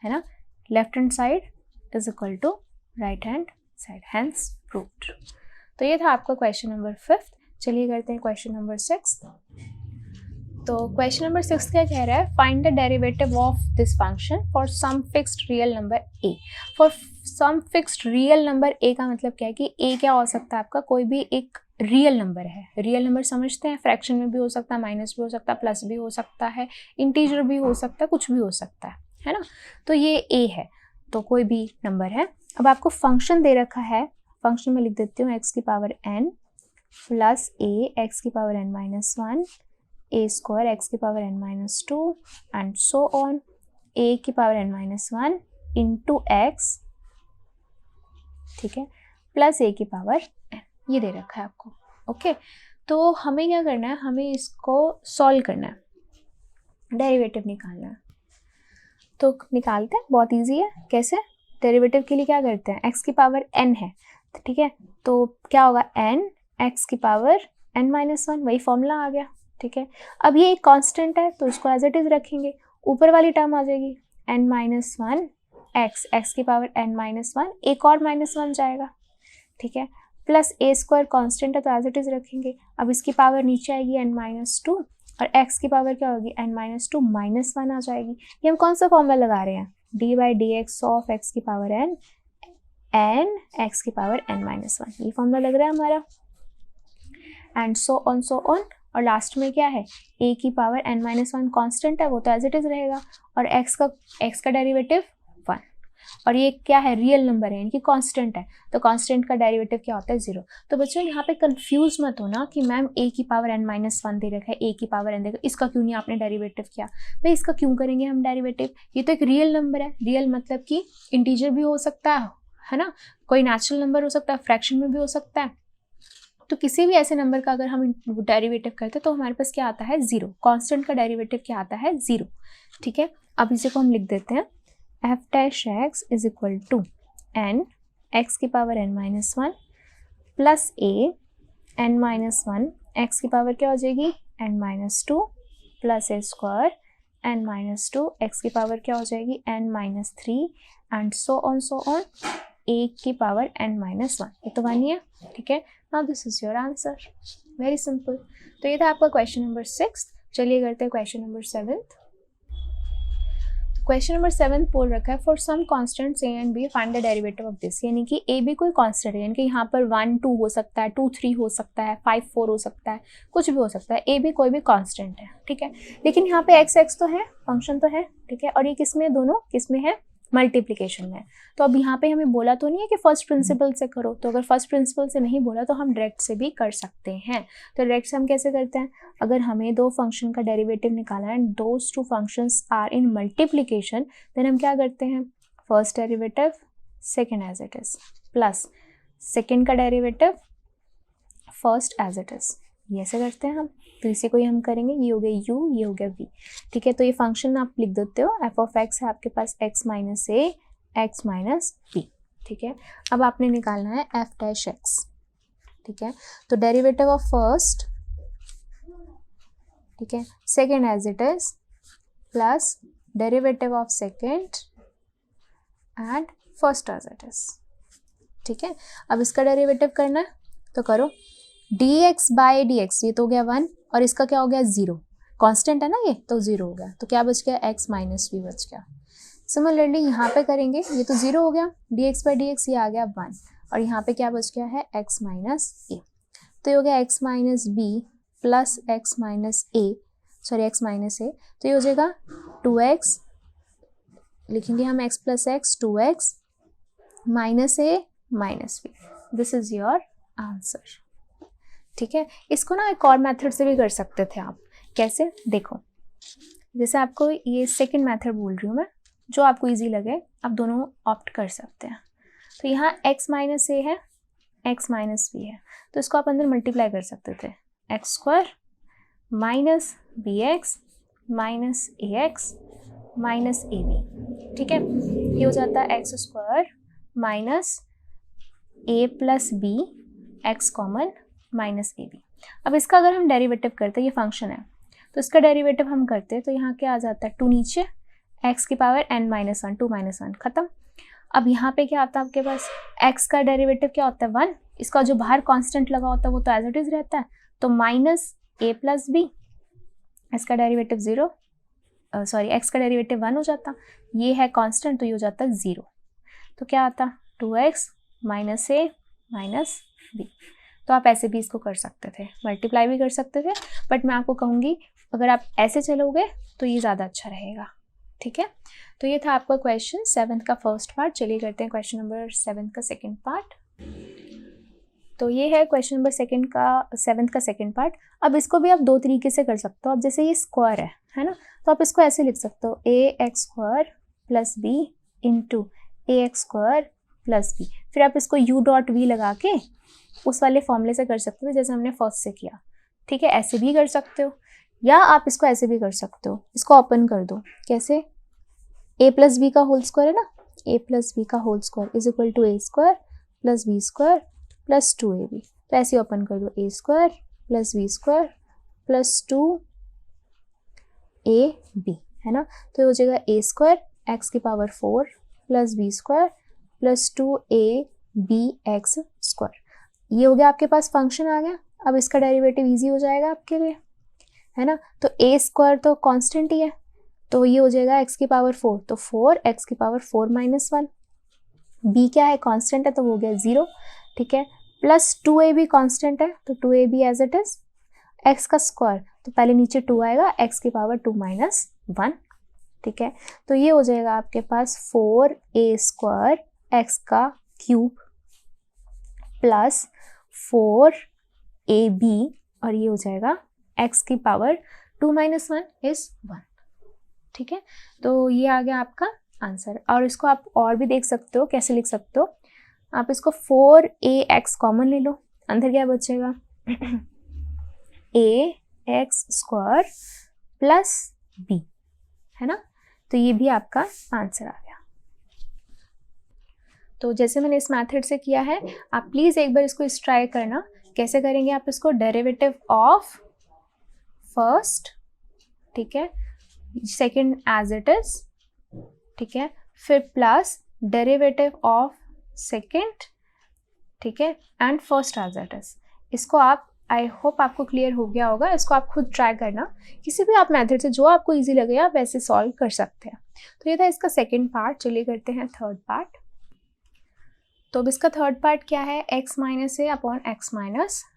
है ना। Left hand side is equal to right hand side, hence proved. तो ये था आपका क्वेश्चन नंबर 5। चलिए करते हैं क्वेश्चन नंबर 6। तो क्वेश्चन नंबर 6 क्या कह रहा है, find the derivative of this function for some fixed real number a। For some fixed real number a का मतलब क्या है कि a क्या हो सकता है आपका, कोई भी एक रियल नंबर है। रियल नंबर समझते हैं, फ्रैक्शन में भी हो सकता है, माइनस भी हो सकता है, प्लस भी हो सकता है, इंटीजर भी हो सकता है, कुछ भी हो सकता है। है ना। तो ये a है, तो कोई भी नंबर है। अब आपको फंक्शन दे रखा है, फंक्शन में लिख देती हूँ x की power n plus a x की power n minus 1 a square x की power n minus 2 and so on a की power n minus 1 into x, ठीक है, प्लस a की पावर n, ये दे रखा है आपको। ओके, तो हमें क्या करना है, हमें इसको सॉल्व करना है, डेरिवेटिव निकालना है। तो निकालते हैं, बहुत इजी है। कैसे? डेरिवेटिव के लिए क्या करते हैं, x की पावर n है, ठीक है, तो क्या होगा n x की पावर n माइनस 1, वही फॉर्मूला आ गया, ठीक है। अब ये एक कांस्टेंट है तो इसको एज इट इज रखेंगे, ऊपर वाली टर्म आ जाएगी n माइनस 1 x की पावर n माइनस 1, एक और माइनस 1 जाएगा, ठीक है, प्लस a स्क्वायर कांस्टेंट है तो एज इट इज रखेंगे। अब इसकी पावर नीचे आएगी n माइनस 2 और x की पावर क्या होगी n माइनस 2 माइनस 1 आ जाएगी। ये हम कौन सा फॉर्मूला लगा रहे हैं, d by d x of x की पावर n x की पावर n माइनस 1, ये फॉर्मूला लग रहा है हमारा। एंड सो ऑन और लास्ट में क्या है, a की पावर n माइनस 1 कॉन्स्टेंट है, वो तो एज इट इज रहेगा, और x का डेरिवेटिव 1, और ये क्या है, रियल नंबर है, इनकी कांस्टेंट है, तो कांस्टेंट का डेरिवेटिव क्या होता है, 0। तो बच्चों यहाँ पे कंफ्यूज मत हो ना कि मैम a की पावर n माइनस 1 दे रखा है, a की पावर n दे रखा है, इसका क्यों नहीं आपने डेरिवेटिव किया। भाई इसका क्यों करेंगे हम डेरिवेटिव, ये तो एक रियल नंबर है। रियल मतलब कि इंटीजर भी हो सकता है ना, कोई नेचुरल नंबर हो सकता है, फ्रैक्शन में भी हो सकता है। तो किसी भी ऐसे नंबर का अगर हम डेरिवेटिव करते हैं तो हमारे पास क्या आता है, 0। कांस्टेंट का डेरिवेटिव क्या आता है, 0, ठीक है। अब इसी को हम लिख देते हैं f dash x is equal to n x की power n minus 1 plus a n minus 1 x की पावर क्या हो जाएगी n minus 2 plus a square n minus 2 x की पावर क्या हो जाएगी n minus 3 and so on a की पावर n माइनस 1, ये तो 1 ही है, ठीक है। Now this is your answer, very simple. तो ये था आपका क्वेश्चन नंबर 6। चलिए करते हैं क्वेश्चन नंबर 7। क्वेश्चन नंबर 7 बोल रखा है for some constants a and b find the derivative of this, यानी कि a b कोई कांस्टेंट है, यानी कि यहाँ पर 1 2 हो सकता है, 2 3 हो सकता है, 5 4 हो सकता है, कुछ भी हो सकता है, a b कोई भी कांस्टेंट है, ठीक है। लेकिन यहाँ पे x तो है, फंक्शन तो है, ठीक है, और ये किस में, दोनों किस में है, मल्टीप्लिकेशन में। तो अब यहाँ पे हमें बोला तो नहीं है कि फर्स्ट प्रिंसिपल से करो, तो अगर फर्स्ट प्रिंसिपल से नहीं बोला तो हम डायरेक्ट से भी कर सकते हैं। तो डायरेक्ट से हम कैसे करते हैं, अगर हमें दो फंक्शन का डेरिवेटिव निकालना है and those two functions are in multiplication, then हम क्या करते हैं, first derivative second as it is plus second का derivative first as it is, ये ऐसे करते हैं हम। तो इसी को ही हम करेंगे, ये हो गया u, ये हो गया v, ठीक है। तो ये फंक्शन आप लिख देते हो, f ऑफ x है आपके पास x minus a x minus b, ठीक है। अब आपने निकालना है f डैश x, ठीक है। तो डेरिवेटिव ऑफ फर्स्ट, ठीक है, second as it is plus derivative of second and first as it is, ठीक है। अब इसका डेरिवेटिव करना है तो करो, dx बाई dx, ये तो हो गया 1 और इसका क्या हो गया 0, कांस्टेंट है ना ये, तो 0 हो गया, तो क्या बच गया x माइनस v बच गया। सिमिलरली यहाँ पे करेंगे, ये तो 0 हो गया, dx बाई dx ये आ गया 1 और यहाँ पे क्या बच गया है x माइनस a, तो ये हो गया x minus b plus x minus a, sorry x minus a, तो ये हो जाएगा 2x, लिखेंगे हम x plus x 2x minus a minus b, this is your answer, ठीक है। इसको ना एक और मेथड से भी कर सकते थे आप, कैसे, देखो, जैसे आपको ये सेकंड मेथड बोल रही हूँ मैं, जो आपको इजी लगे आप दोनों ऑप्ट कर सकते हैं। तो यहाँ x माइनस a है, x माइनस b है, तो इसको आप अंदर मल्टीप्लाई कर सकते थे, x square minus b x minus a x minus a b, ठीक है। ये हो जाता है x square minus a plus b x common minus a b. अब इसका अगर हम डेरिवेटिव करते हैं, ये फंक्शन है तो इसका डेरिवेटिव हम करते हैं, तो यहाँ क्या आ जाता है 2 नीचे, x की पावर n माइनस 1, 2 माइनस 1 खत्म। अब यहाँ पे क्या आता है आपके पास, x का डेरिवेटिव क्या होता है 1, इसका जो बाहर कांस्टेंट लगा होता है वो तो एज इट इज रहता है, तो माइनस a प्लस बी, इसका डेरिवेटिव 0, सॉरी x का डेरिवेटिव 1 हो जाता, ये है कांस्टेंट तो ये हो जाता 0, तो क्या आता 2x minus a minus b। तो आप ऐसे भी इसको कर सकते थे, मल्टीप्लाई भी कर सकते थे, बट मैं आपको कहूँगी अगर आप ऐसे चलोगे तो ये ज़्यादा अच्छा रहेगा, ठीक है, तो ये था आपका क्वेश्चन 7th का फर्स्ट पार्ट। चलिए करते हैं क्वेश्चन नंबर 7 का सेकंड पार्ट। तो ये है क्वेश्चन नंबर 7th का सेकंड पार्ट। अब इसको भी आप दो तरीके से कर सकते हो। अब जैसे ये स्क्वायर है ना, तो आप इसको ऐसे लिख सकते हो ax² + b into ax² + b। फिर आप इसको u.v लगा के उस वाले फॉर्मूले से कर सकते हो जैसे हमने फर्स्ट से किया। ठीक है, ऐसे भी कर सकते हो या आप इसको ऐसे भी कर सकते हो। इसको ओपन कर दो, कैसे, a + b का होल स्क्वायर है ना, a + b का whole square is equal to a² + b² + 2ab। तो ऐसे ओपन कर दो, a² + b² + 2ab, है ना। तो ये हो जाएगा a² x⁴ + b² + 2abx²। ये हो गया आपके पास फंक्शन आ गया। अब इसका डेरिवेटिव इजी हो जाएगा आपके लिए, है ना। तो a² तो कांस्टेंट ही है, तो ये हो जाएगा x⁴, तो 4x⁴ - 1। b क्या है, कांस्टेंट है, तो वो हो गया 0। ठीक है, प्लस 2ab कांस्टेंट है, तो 2ab as it is. x का स्क्वायर, तो पहले नीचे 2 आएगा, x⁴ - 1। ठीक है, तो ये हो जाएगा आपके पास 4a² x³ + 4ab, और ये हो जाएगा x⁴ - 1 इज 1। ठीक है, तो ये आ गया आपका आंसर। और इसको आप और भी देख सकते हो, कैसे लिख सकते हो, आप इसको 4ax कॉमन ले लो, अंदर क्या बचेगा ax² + b, है ना। तो ये भी आपका आंसर आ गया। तो जैसे मैंने इस मेथड से किया है, आप प्लीज़ एक बार इसको इस ट्राई करना। कैसे करेंगे आप इसको, डेरिवेटिव ऑफ फर्स्ट, ठीक है, सेकंड एज इट इज, ठीक है, फिर प्लस डेरिवेटिव ऑफ सेकंड, ठीक है, and first as it is. इसको आप, आई होप आपको क्लियर हो गया होगा। इसको आप खुद ट्राई करना, किसी भी आप मेथड से जो आपको इजी लगे आप वैसे सॉल्व कर सकते हैं। तो ये था इसका सेकंड पार्ट। चलिए करते हैं थर्ड पार्ट। तो अब इसका थर्ड पार्ट क्या है, x - a x -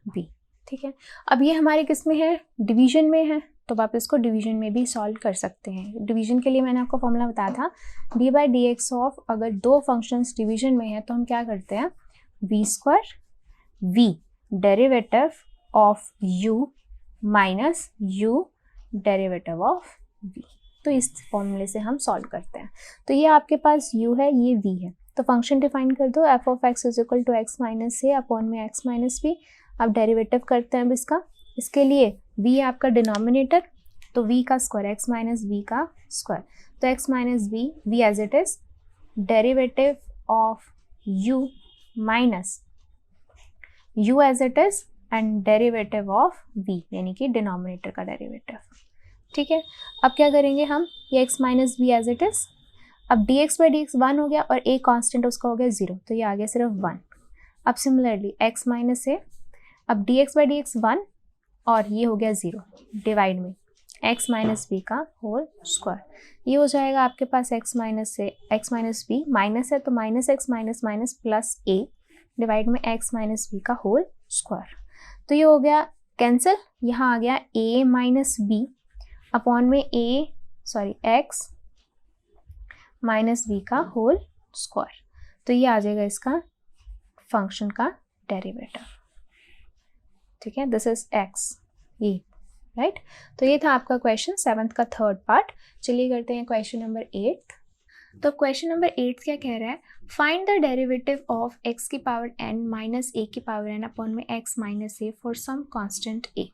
b। ठीक है, अब ये हमारे किस में है, डिवीजन में है, तो आप इसको डिवीजन में भी सॉल्व कर सकते हैं। डिवीजन के लिए मैंने आपको फॉर्मूला बताया था, d/dx ऑफ, अगर दो फंक्शंस डिवीजन में है तो हम क्या करते हैं, v² v derivative of u minus u derivative of v। तो इस फॉर्मूले से हम सॉल्व करते हैं। तो ये आपके पास u है, ये v है, तो फंक्शन डिफाइन कर दो, f(x) = x - a x - b। अब डेरिवेटिव करते हैं अब इसका। इसके लिए v है आपका डिनोमिनेटर, तो v का स्क्वायर x - b का स्क्वायर, तो x - b v as it is, derivative of u minus u as it is, and derivative of v, यानी कि डिनोमिनेटर का डेरिवेटिव। ठीक है, अब क्या करेंगे हम, ये x - b as it is. अब dx/dx 1 हो गया और a कांस्टेंट उसका हो गया 0, तो ये आ गया सिर्फ 1। अब सिमिलरली x - a, अब dx/dx 1 और ये हो गया 0, डिवाइड में x - b का होल स्क्वायर। ये हो जाएगा आपके पास x - b, माइनस है तो -x - प्लस a, डिवाइड में x - b का होल स्क्वायर। तो ये हो गया कैंसिल, यहाँ आ गया a - b अपॉन में x - b का होल स्क्वायर। तो ये आ जाएगा इसका फंक्शन का डेरिवेटिव। ठीक है, दिस इज x, ये राइट। तो ये था आपका क्वेश्चन 7th का थर्ड पार्ट। चलिए करते हैं क्वेश्चन नंबर 8। तो क्वेश्चन नंबर 8 क्या कह रहा है, find the derivative of x⁴n minus a⁴n upon में x - a for some constant a।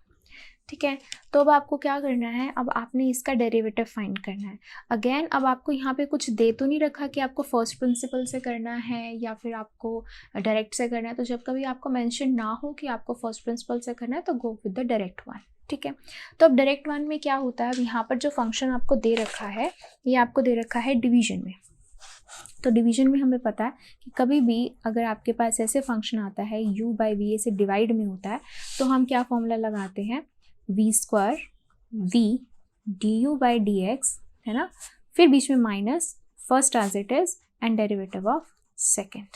ठीक है, तो अब आपको क्या करना है, अब आपने इसका डेरिवेटिव फाइंड करना है। अगेन अब आपको यहाँ पे कुछ दे तो नहीं रखा कि आपको फर्स्ट प्रिंसिपल से करना है या फिर आपको डायरेक्ट से करना है। तो जब कभी आपको मेंशन ना हो कि आपको फर्स्ट प्रिंसिपल से करना है तो go with the direct one. ठीक है, तो अब डायरेक्ट वन में क्या होता है, अब यहाँ पर जो फंक्शन आपको दे रखा है, ये आपको दे रखा है डिवीजन में। तो डिवीजन में हमें पता है कि कभी भी अगर आपके पास ऐसे फंक्शन आता है u/v से डिवाइड में होता है, तो हम क्या फॉर्मूला लगाते हैं, v² v du/dx, है ना, फिर बीच में minus first as it is and derivative of second,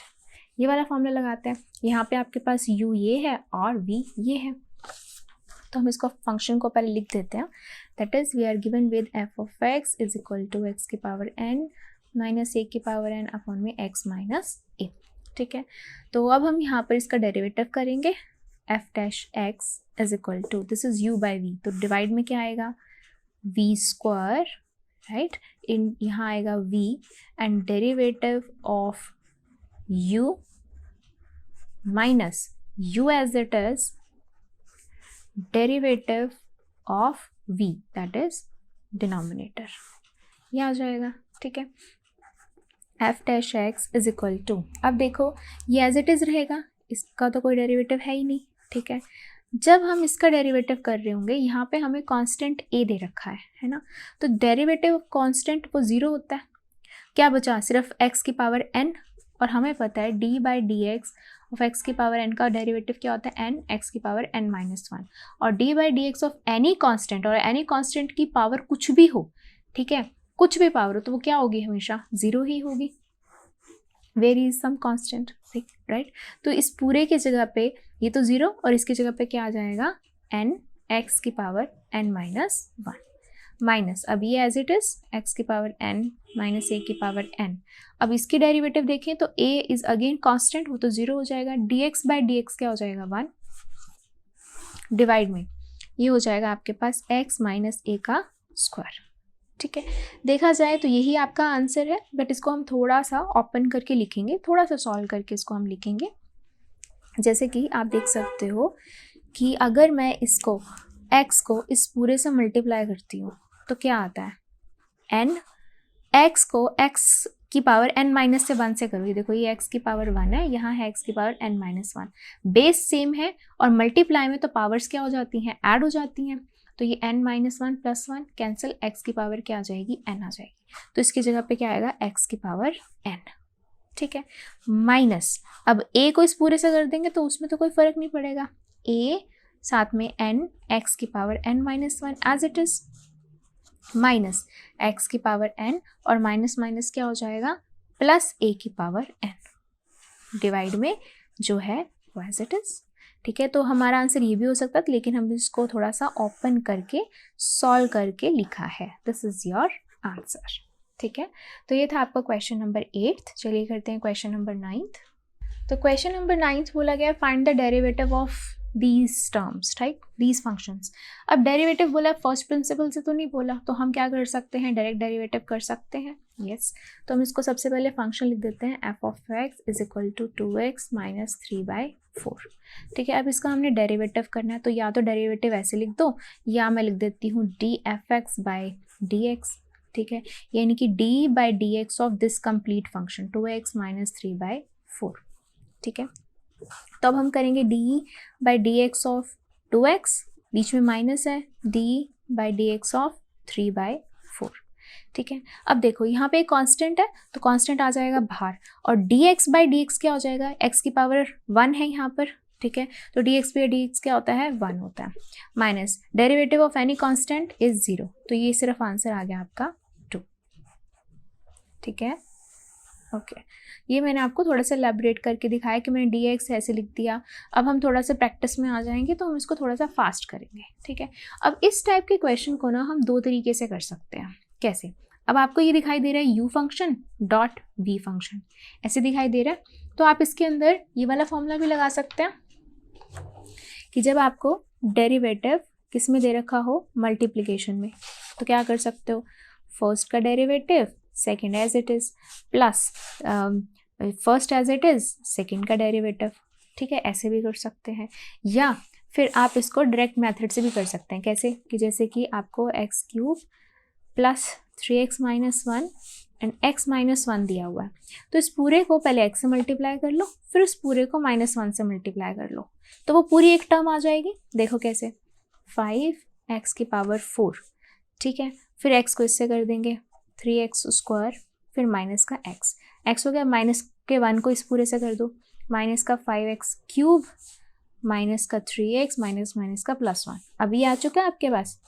ये वाला फॉर्मूला लगाते हैं। यहाँ पे आपके पास u ये है और v ये है। तो हम इसको फंक्शन को पहले लिख देते हैं, that is we are given with f of x is equal to x की पावर n माइनस ए की पावर n अपॉन में x माइनस ए। ठीक है, तो अब हम यहाँ पर इसका डेरिवेटिव करेंगे, f dash x is equal to this is u by v, तो डिवाइड में क्या आएगा v स्क्वायर, राइट, इन यहाँ आएगा v and derivative of u minus u as it is derivative of v, that is denominator, ये आ जाएगा। ठीक है, f dash x is equal to, अब देखो ये एज इट इज रहेगा, इसका तो कोई डेरिवेटिव है ही नहीं। ठीक है, जब हम इसका डेरिवेटिव कर रहे होंगे, यहाँ पे हमें कांस्टेंट a दे रखा है ना, तो डेरिवेटिव ऑफ कांस्टेंट वो 0 होता है। क्या बचा, सिर्फ x की पावर n, और हमें पता है d by d x of x की पावर n का डेरिवेटिव क्या होता है n x की पावर n माइनस 1, और d by d x of any constant, और एनी कांस्टेंट की पावर कुछ भी हो, ठीक है, कुछ भी पावर हो तो वो क्या होगी, हमेशा 0 ही होगी, where is some constant, right. तो इस पूरे की जगह पे ये तो 0 और इसकी जगह पे क्या आ जाएगा n x की पावर n माइनस 1 माइनस, अब ये एज इट इज x की पावर n माइनस a की पावर n। अब इसकी डेरिवेटिव देखें तो a इज अगेन कांस्टेंट, वो तो 0 हो जाएगा, dx बाई डी एक्स क्या हो जाएगा 1, डिवाइड में ये हो जाएगा आपके पास x माइनस a का स्क्वायर। ठीक है, देखा जाए तो यही आपका आंसर है, बट इसको हम थोड़ा सा ओपन करके लिखेंगे, थोड़ा सा सॉल्व करके इसको हम लिखेंगे। जैसे कि आप देख सकते हो कि अगर मैं इसको x को इस पूरे से मल्टीप्लाई करती हूँ तो क्या आता है n, x को x की पावर n माइनस से 1 से करोगे, देखो ये x की पावर 1 है, यहाँ है x की power n minus 1, base same है और मल्टीप्लाई में तो पावर्स क्या हो जाती हैं, ऐड हो जाती हैं, तो ये n minus 1 plus 1 cancel, x की पावर क्या आ जाएगी n आ जाएगी, तो इसकी जगह पे क्या आएगा x की पावर n। ठीक है, माइनस, अब a को इस पूरे से कर देंगे तो उसमें तो कोई फर्क नहीं पड़ेगा, a साथ में n x की power n minus 1 as it is, minus x की पावर n और माइनस माइनस क्या हो जाएगा प्लस a की पावर n, डिवाइड में जो है वो एज इट इज। ठीक है, तो हमारा आंसर ये भी हो सकता है, लेकिन हम इसको थोड़ा सा ओपन करके सॉल्व करके लिखा है, दिस इज योर आंसर। ठीक है, तो ये था आपका क्वेश्चन नंबर 8। चलिए करते हैं क्वेश्चन नंबर 9। तो क्वेश्चन नंबर 9 बोला गया find the derivative of these terms, right, these functions. अब डेरिवेटिव बोला फर्स्ट प्रिंसिपल से तो नहीं बोला, तो हम क्या कर सकते हैं, डायरेक्ट डेरिवेटिव कर सकते हैं। यस, तो हम इसको सबसे पहले फंक्शन लिख देते हैं, f of x is equal to 2x minus 3/4। ठीक है, अब इसका हमने डेरिवेटिव करना है, तो या तो डेरिवेटिव ऐसे लिख दो या मैं लिख देती हूँ D F x by d x. ठीक है, यानी कि d by d x of this complete function 2x minus 3/4। ठीक है, तो अब हम करेंगे d by d x of 2x, बीच में माइनस है, d by d x of 3/4। ठीक है, अब देखो यहाँ पे एक कांस्टेंट है तो कांस्टेंट आ जाएगा बाहर, और dx बाई डी एक्स क्या हो जाएगा, x की पावर 1 है यहाँ पर। ठीक है, तो dx बाई डी एक्स क्या होता है 1 होता है, minus derivative of any constant is 0, तो ये सिर्फ आंसर आ गया आपका 2। ठीक है, ओके, ये मैंने आपको थोड़ा सा एलैबोरेट करके दिखाया कि मैंने dx ऐसे लिख दिया। अब हम थोड़ा सा प्रैक्टिस में आ जाएंगे तो हम इसको थोड़ा सा फास्ट करेंगे। ठीक है, अब इस टाइप के क्वेश्चन को ना हम 2 तरीके से कर सकते हैं। कैसे, अब आपको ये दिखाई दे रहा है u function dot v function, ऐसे दिखाई दे रहा है, तो आप इसके अंदर ये वाला फॉर्मूला भी लगा सकते हैं कि जब आपको डेरिवेटिव किस में दे रखा हो, मल्टीप्लिकेशन में, तो क्या कर सकते हो, फर्स्ट का derivative second as it is plus first as it is second का डेरिवेटिव। ठीक है, ऐसे भी कर सकते हैं, या फिर आप इसको डायरेक्ट मेथड से भी कर सकते हैं। कैसे, कि जैसे कि आपको x³ plus 3x minus 1 and x minus 1 दिया हुआ है, तो इस पूरे को पहले x से मल्टीप्लाई कर लो, फिर उस पूरे को -1 से मल्टीप्लाई कर लो, तो वो पूरी एक टर्म आ जाएगी। देखो कैसे, 5x की पावर 4। ठीक है, फिर x को इससे कर देंगे 3x स्क्वायर, फिर माइनस का x हो गया, माइनस के 1 को इस पूरे से कर दो, माइनस का 5x³ माइनस का 3x माइनस का +1। अभी आ चुका है आपके पास।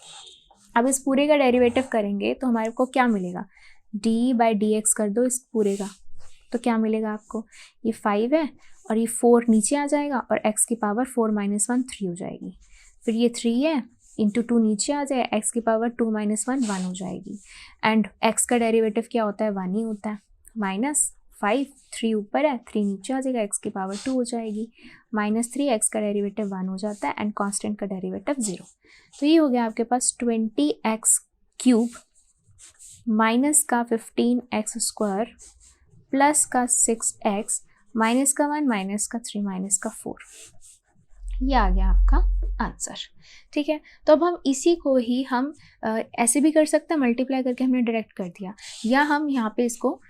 अब इस पूरे का डेरिवेटिव करेंगे तो हमारे को क्या मिलेगा, d बाई डी एक्स कर दो इस पूरे का, तो क्या मिलेगा आपको, ये 5 है और ये 4 नीचे आ जाएगा और x की पावर 4 - 1 3 हो जाएगी। फिर ये 3 है, इंटू 2 नीचे आ जाए, x की पावर 2 माइनस 1 1 हो जाएगी, एंड x का डेरिवेटिव क्या होता है, 1 ही होता है, माइनस 5 3 ऊपर है, 3 नीचे आ जाएगा, x की पावर 2 हो जाएगी, माइनस 3 x का डेरिवेटिव 1 हो जाता है, एंड कांस्टेंट का डेरिवेटिव 0। तो ये हो गया आपके पास 20x क्यूब माइनस का 15x स्क्वायर प्लस का 6x माइनस का 1 माइनस का 3 माइनस का 4, ये आ गया आपका आंसर। ठीक है, तो अब हम इसी को ही हम ऐसे भी कर सकते हैं, मल्टीप्लाई करके हमने डायरेक्ट कर दिया, या हम यहाँ पे इसको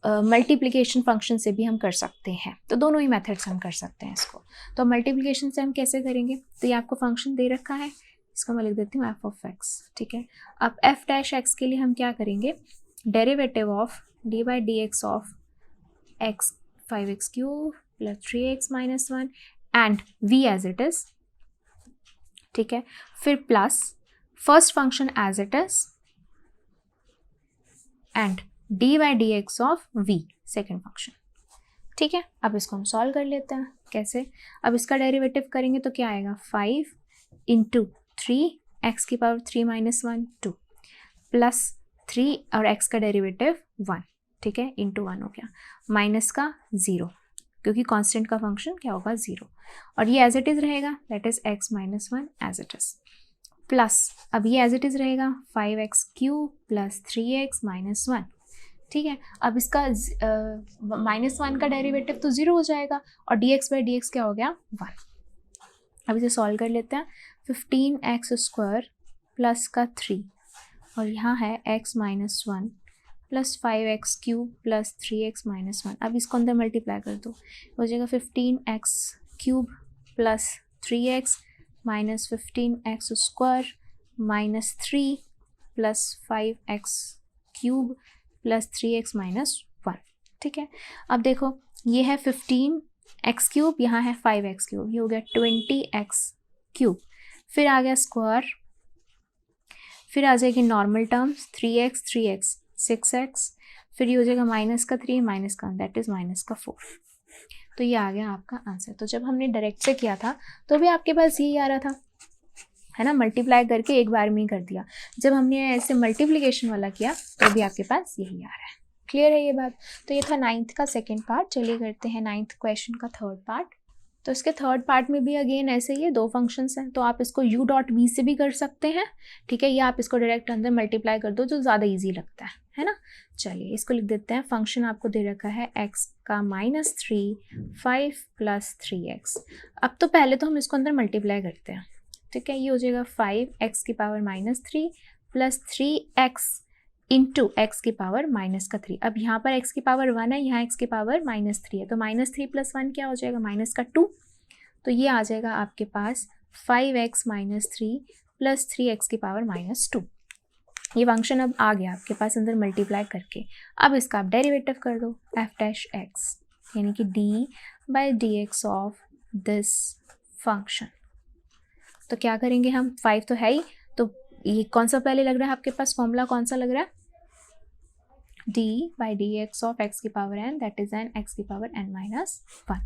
मल्टीप्लिकेशन फंक्शन से भी हम कर सकते हैं, तो दोनों ही मेथड्स हम कर सकते हैं इसको। तो मल्टीप्लिकेशन से हम कैसे करेंगे, तो ये आपको फंक्शन दे रखा है, इसको मैं लिख देती हूँ एफ ऑफ एक्स। ठीक है, अब एफ डैश एक्स के लिए हम क्या करेंगे, derivative of d by d x of x 5x cube plus 3x minus 1 and v as it is. ठीक है, फिर plus first function as it is and d by d x of v second function. ठीक है, अब इसको हम solve कर लेते हैं। कैसे, अब इसका डेरिवेटिव करेंगे तो क्या आएगा, 5 इंटू 3 x की पावर 3 माइनस 1 2 प्लस 3 और x का डेरिवेटिव 1। ठीक है, इंटू 1 हो गया, माइनस का 0 क्योंकि कांस्टेंट का फंक्शन क्या होगा 0, और ये एज इट इज़ रहेगा, that is x minus 1 as it is, plus अब ये एज इट इज़ रहेगा 5x cube plus 3x minus 1। ठीक है, अब इसका माइनस 1 का डेरिवेटिव तो 0 हो जाएगा, और dx बाई dx क्या हो गया 1। अब इसे सॉल्व कर लेते हैं, 15x स्क्वायर प्लस का 3 और यहाँ है x minus 1 plus 5x cube plus 3x minus 1। अब इसको अंदर मल्टीप्लाई कर दो, हो जाएगा 15x cube plus 3x minus 15x square minus 3 plus 5x cube plus 3x minus 1। ठीक है, अब देखो ये है 15x क्यूब, यहाँ है 5x क्यूब, ये हो गया 20x क्यूब, फिर आ गया स्क्वायर, फिर आ जाएगी normal terms 3x 3x 6x, फिर ये हो जाएगा माइनस का 3 माइनस का दैट इज माइनस का 4। तो ये आ गया आपका आंसर। तो जब हमने डायरेक्ट से किया था तो भी आपके पास यही आ रहा था, है ना, मल्टीप्लाई करके एक बार में ही कर दिया। जब हमने ऐसे मल्टीप्लिकेशन वाला किया तो भी आपके पास यही आ रहा है। क्लियर है ये बात। तो ये था 9th का सेकेंड पार्ट। चलिए करते हैं 9th क्वेश्चन का थर्ड पार्ट। तो इसके थर्ड पार्ट में भी अगेन ऐसे ही है, 2 फंक्शंस हैं, तो आप इसको u डॉट v से भी कर सकते हैं, ठीक है, या आप इसको डायरेक्ट अंदर मल्टीप्लाई कर दो जो ज़्यादा इजी लगता है ना। चलिए इसको लिख देते हैं। फंक्शन आपको दे रखा है x का -3 5 प्लस 3x। अब तो पहले तो हम इसको अंदर मल्टीप्लाई करते हैं, ठीक है, ये हो जाएगा 5x की power -3 plus 3x into x की पावर -3। अब यहाँ पर x की पावर 1 है, यहाँ x की पावर -3 है, तो -3 + 1 क्या हो जाएगा, -2। तो ये आ जाएगा आपके पास 5x -3 प्लस 3x की पावर -2। ये फंक्शन अब आ गया आपके पास अंदर मल्टीप्लाई करके। अब इसका आप डेरिवेटिव कर दो f' यानी कि d/dx ऑफ दिस फंक्शन। तो क्या करेंगे हम, 5 तो है ही, तो ये कौन सा पहले लग रहा है आपके पास, फॉर्मूला कौन सा लग रहा है, d/dx ऑफ x की power n that is n x की पावर n-1।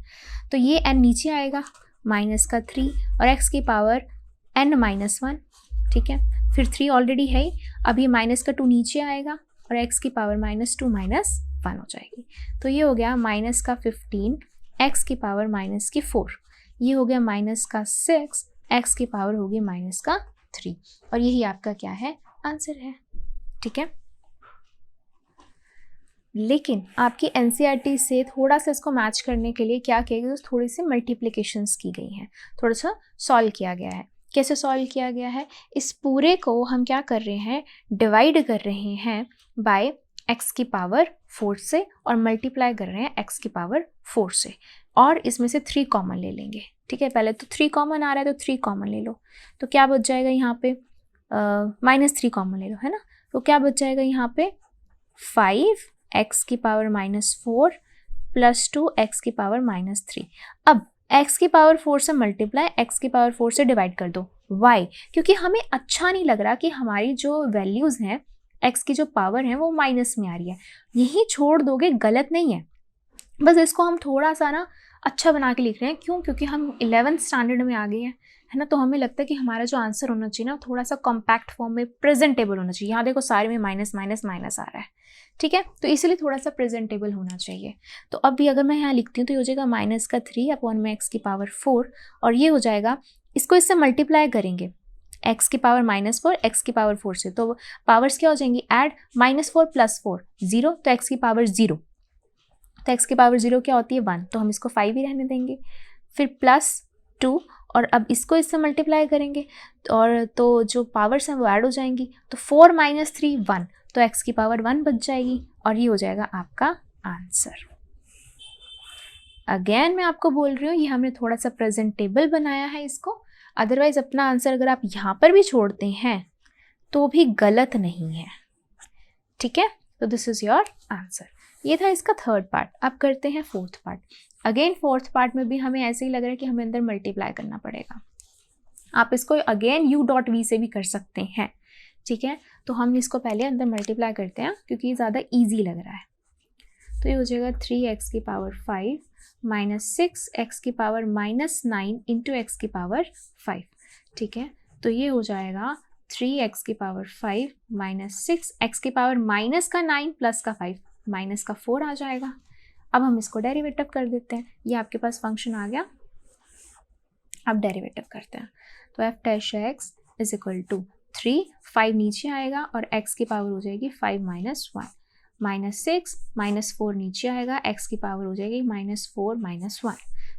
तो ये n नीचे आएगा -3 और x की पावर n-1, ठीक है, फिर 3 ऑलरेडी है ही, अब ये -2 नीचे आएगा और x की पावर -2 -1 हो जाएगी। तो ये हो गया -15 x की पावर -4, ये हो गया -6 x की पावर होगी -3, और यही आपका क्या है, आंसर है, ठीक है। लेकिन आपकी NCERT से थोड़ा सा इसको मैच करने के लिए क्या किया गया, थोड़ी सी मल्टीप्लिकेशंस की गई हैं, थोड़ा सा सॉल्व किया गया है। कैसे सॉल्व किया गया है, इस पूरे को हम क्या कर रहे हैं, डिवाइड कर रहे हैं बाय x की पावर 4 से और मल्टीप्लाई कर रहे हैं x की पावर 4 से, और इसमें से 3 कॉमन ले लेंगे, ठीक है। पहले तो 3 कॉमन आ रहा है तो 3 कॉमन ले लो, तो क्या बच जाएगा यहाँ पे, -3 कॉमन ले लो, है ना, तो क्या बच जाएगा यहाँ पे 5x की पावर -4 प्लस 2x की पावर -3। अब x की पावर 4 से मल्टीप्लाई x की पावर 4 से डिवाइड कर दो। y, क्योंकि हमें अच्छा नहीं लग रहा कि हमारी जो वैल्यूज़ हैं x की जो पावर है वो माइनस में आ रही है, यही छोड़ दोगे गलत नहीं है, बस इसको हम थोड़ा सा ना अच्छा बना के लिख रहे हैं। क्यों, क्योंकि हम 11th स्टैंडर्ड में आ गए हैं, है ना, तो हमें लगता है कि हमारा जो आंसर होना चाहिए ना थोड़ा सा कॉम्पैक्ट फॉर्म में प्रेजेंटेबल होना चाहिए। यहाँ देखो सारे में माइनस माइनस माइनस आ रहा है, ठीक है, तो इसलिए थोड़ा सा प्रेजेंटेबल होना चाहिए। तो अब भी अगर मैं यहाँ लिखती हूँ तो ये हो जाएगा माइनस का 3 अपॉन में x की पावर 4, और ये हो जाएगा, इसको इससे मल्टीप्लाई करेंगे x की पावर -4 x की पावर 4 से, तो पावर्स क्या हो जाएंगी ऐड, -4 + 4 0, तो x की पावर 0, तो x की पावर 0 क्या होती है 1, तो हम इसको 5 ही रहने देंगे। फिर +2, और अब इसको इससे मल्टीप्लाई करेंगे और तो जो पावर्स हैं वो ऐड हो जाएंगी, तो 4 - 3 1, तो x की पावर 1 बच जाएगी, और ये हो जाएगा आपका आंसर। अगेन मैं आपको बोल रही हूँ ये हमने थोड़ा सा प्रेजेंटेबल बनाया है इसको, अदरवाइज अपना आंसर अगर आप यहाँ पर भी छोड़ते हैं तो भी गलत नहीं है, ठीक है। तो दिस इज योर आंसर। ये था इसका थर्ड पार्ट। अब करते हैं fourth part. Again fourth part में भी हमें ऐसे ही लग रहा है कि हमें अंदर मल्टीप्लाई करना पड़ेगा। आप इसको अगेन u.v से भी कर सकते हैं, ठीक है। तो हम इसको पहले अंदर मल्टीप्लाई करते हैं क्योंकि ये ज़्यादा ईजी लग रहा है। तो ये हो जाएगा 3x की पावर 5 - 6x की पावर -9 इंटू x की पावर 5, ठीक है। तो ये हो जाएगा 3x की पावर 5 - 6x की पावर -9 प्लस का 5 माइनस का 4 आ जाएगा। अब हम इसको डेरिवेटिव कर देते हैं। ये आपके पास फंक्शन आ गया। अब डेरिवेटिव करते हैं, तो f' इज इक्वल टू 3, 5 नीचे आएगा और x की पावर हो जाएगी 5 - 1, -6 -4 नीचे आएगा, x की पावर हो जाएगी -4 - 1,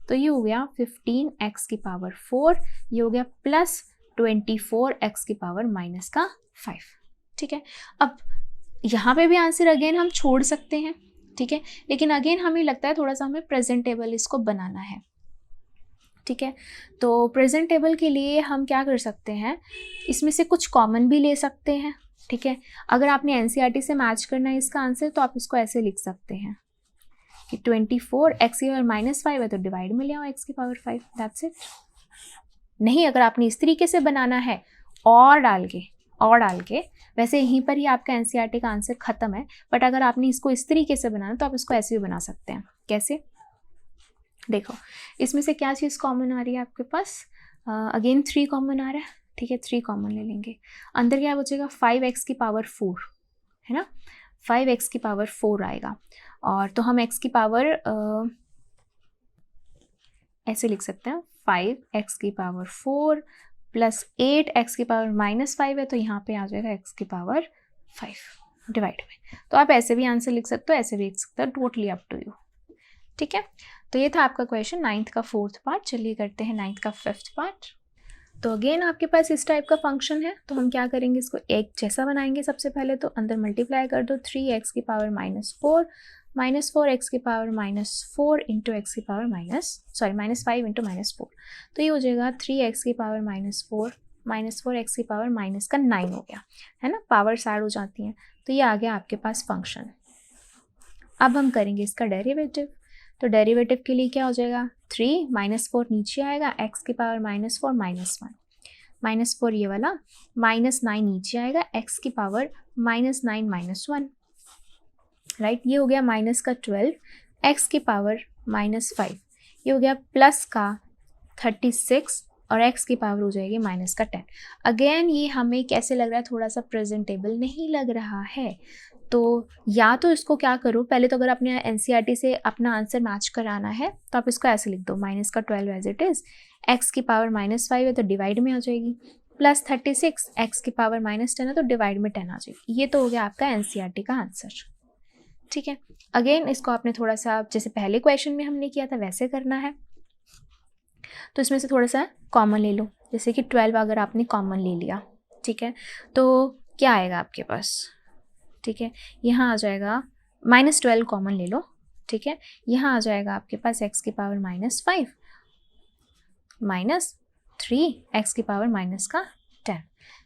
तो ये हो गया 15x की पावर 4, ये हो गया प्लस 24x की पावर -5, ठीक है। अब यहाँ पे भी आंसर अगेन हम छोड़ सकते हैं, ठीक है, लेकिन अगेन हमें लगता है थोड़ा सा हमें प्रेजेंटेबल इसको बनाना है, ठीक है। तो प्रेजेंटेबल के लिए हम क्या कर सकते हैं, इसमें से कुछ कॉमन भी ले सकते हैं, ठीक है। अगर आपने NCERT से मैच करना है इसका आंसर तो आप इसको ऐसे लिख सकते हैं कि 24 x की पावर -5 है तो डिवाइड में ले आओ x की पावर 5, दैट्स इट। नहीं, अगर आपने इस तरीके से बनाना है और डाल के वैसे यहीं पर ही आपका NCERT का आंसर ख़त्म है, बट अगर आपने इसको इस तरीके से बनाना तो आप इसको ऐसे भी बना सकते हैं। कैसे, देखो इसमें से क्या चीज़ कॉमन आ रही है आपके पास, अगेन 3 कॉमन आ रहा है, ठीक है, 3 कॉमन ले लेंगे। अंदर क्या बचेगा 5x की पावर 4, है ना, 5x की पावर 4 आएगा, और तो हम x की पावर ऐसे लिख सकते हैं 5x की पावर 4 प्लस 8x की पावर -5 है, तो यहाँ पे आ जाएगा x की पावर 5 डिवाइड में। तो आप ऐसे भी आंसर लिख सकते हो, ऐसे भी लिख सकते हो, टोटली अप टू यू, ठीक है। तो ये था आपका क्वेश्चन 9th का 4th पार्ट। चलिए करते हैं 9th का 5th पार्ट। तो अगेन आपके पास इस टाइप का फंक्शन है, तो हम क्या करेंगे, इसको एक जैसा बनाएंगे। सबसे पहले तो अंदर मल्टीप्लाई कर दो, 3x की पावर -4 -4x की पावर -4 इंटू x की पावर -5 इंटू -4, तो ये हो जाएगा 3x की पावर -4 4x की पावर -9 हो गया, है ना, पावर्स ऐड हो जाती हैं। तो ये आ गया आपके पास फंक्शन। अब हम करेंगे इसका डेरिवेटिव। तो डेरिवेटिव के लिए क्या हो जाएगा, 3 -4 नीचे आएगा, x की पावर -4 -1 -4 ये वाला, -9 नीचे आएगा, x की पावर -9 -1, राइट। ये हो गया माइनस का 12 x की पावर -5, ये हो गया प्लस का 36 और x की पावर हो जाएगी माइनस का 10। अगेन ये हमें कैसे लग रहा है, थोड़ा सा प्रेजेंटेबल नहीं लग रहा है। तो या तो इसको क्या करो, पहले तो अगर अपने NCERT से अपना आंसर मैच कराना है तो आप इसको ऐसे लिख दो, माइनस का 12 एज इट इज़, x की पावर -5 है तो डिवाइड में आ जाएगी, प्लस 36 x की पावर -10 है तो डिवाइड में 10 आ जाएगी। ये तो हो गया आपका NCERT का आंसर, ठीक है। अगेन इसको आपने थोड़ा सा जैसे पहले क्वेश्चन में हमने किया था वैसे करना है। तो इसमें से थोड़ा सा कॉमन ले लो, जैसे कि 12 अगर आपने कॉमन ले लिया, ठीक है, तो क्या आएगा आपके पास, ठीक है, यहाँ आ जाएगा -12 कॉमन ले लो, ठीक है, यहाँ आ जाएगा आपके पास x की पावर -5 -3 x की पावर -10,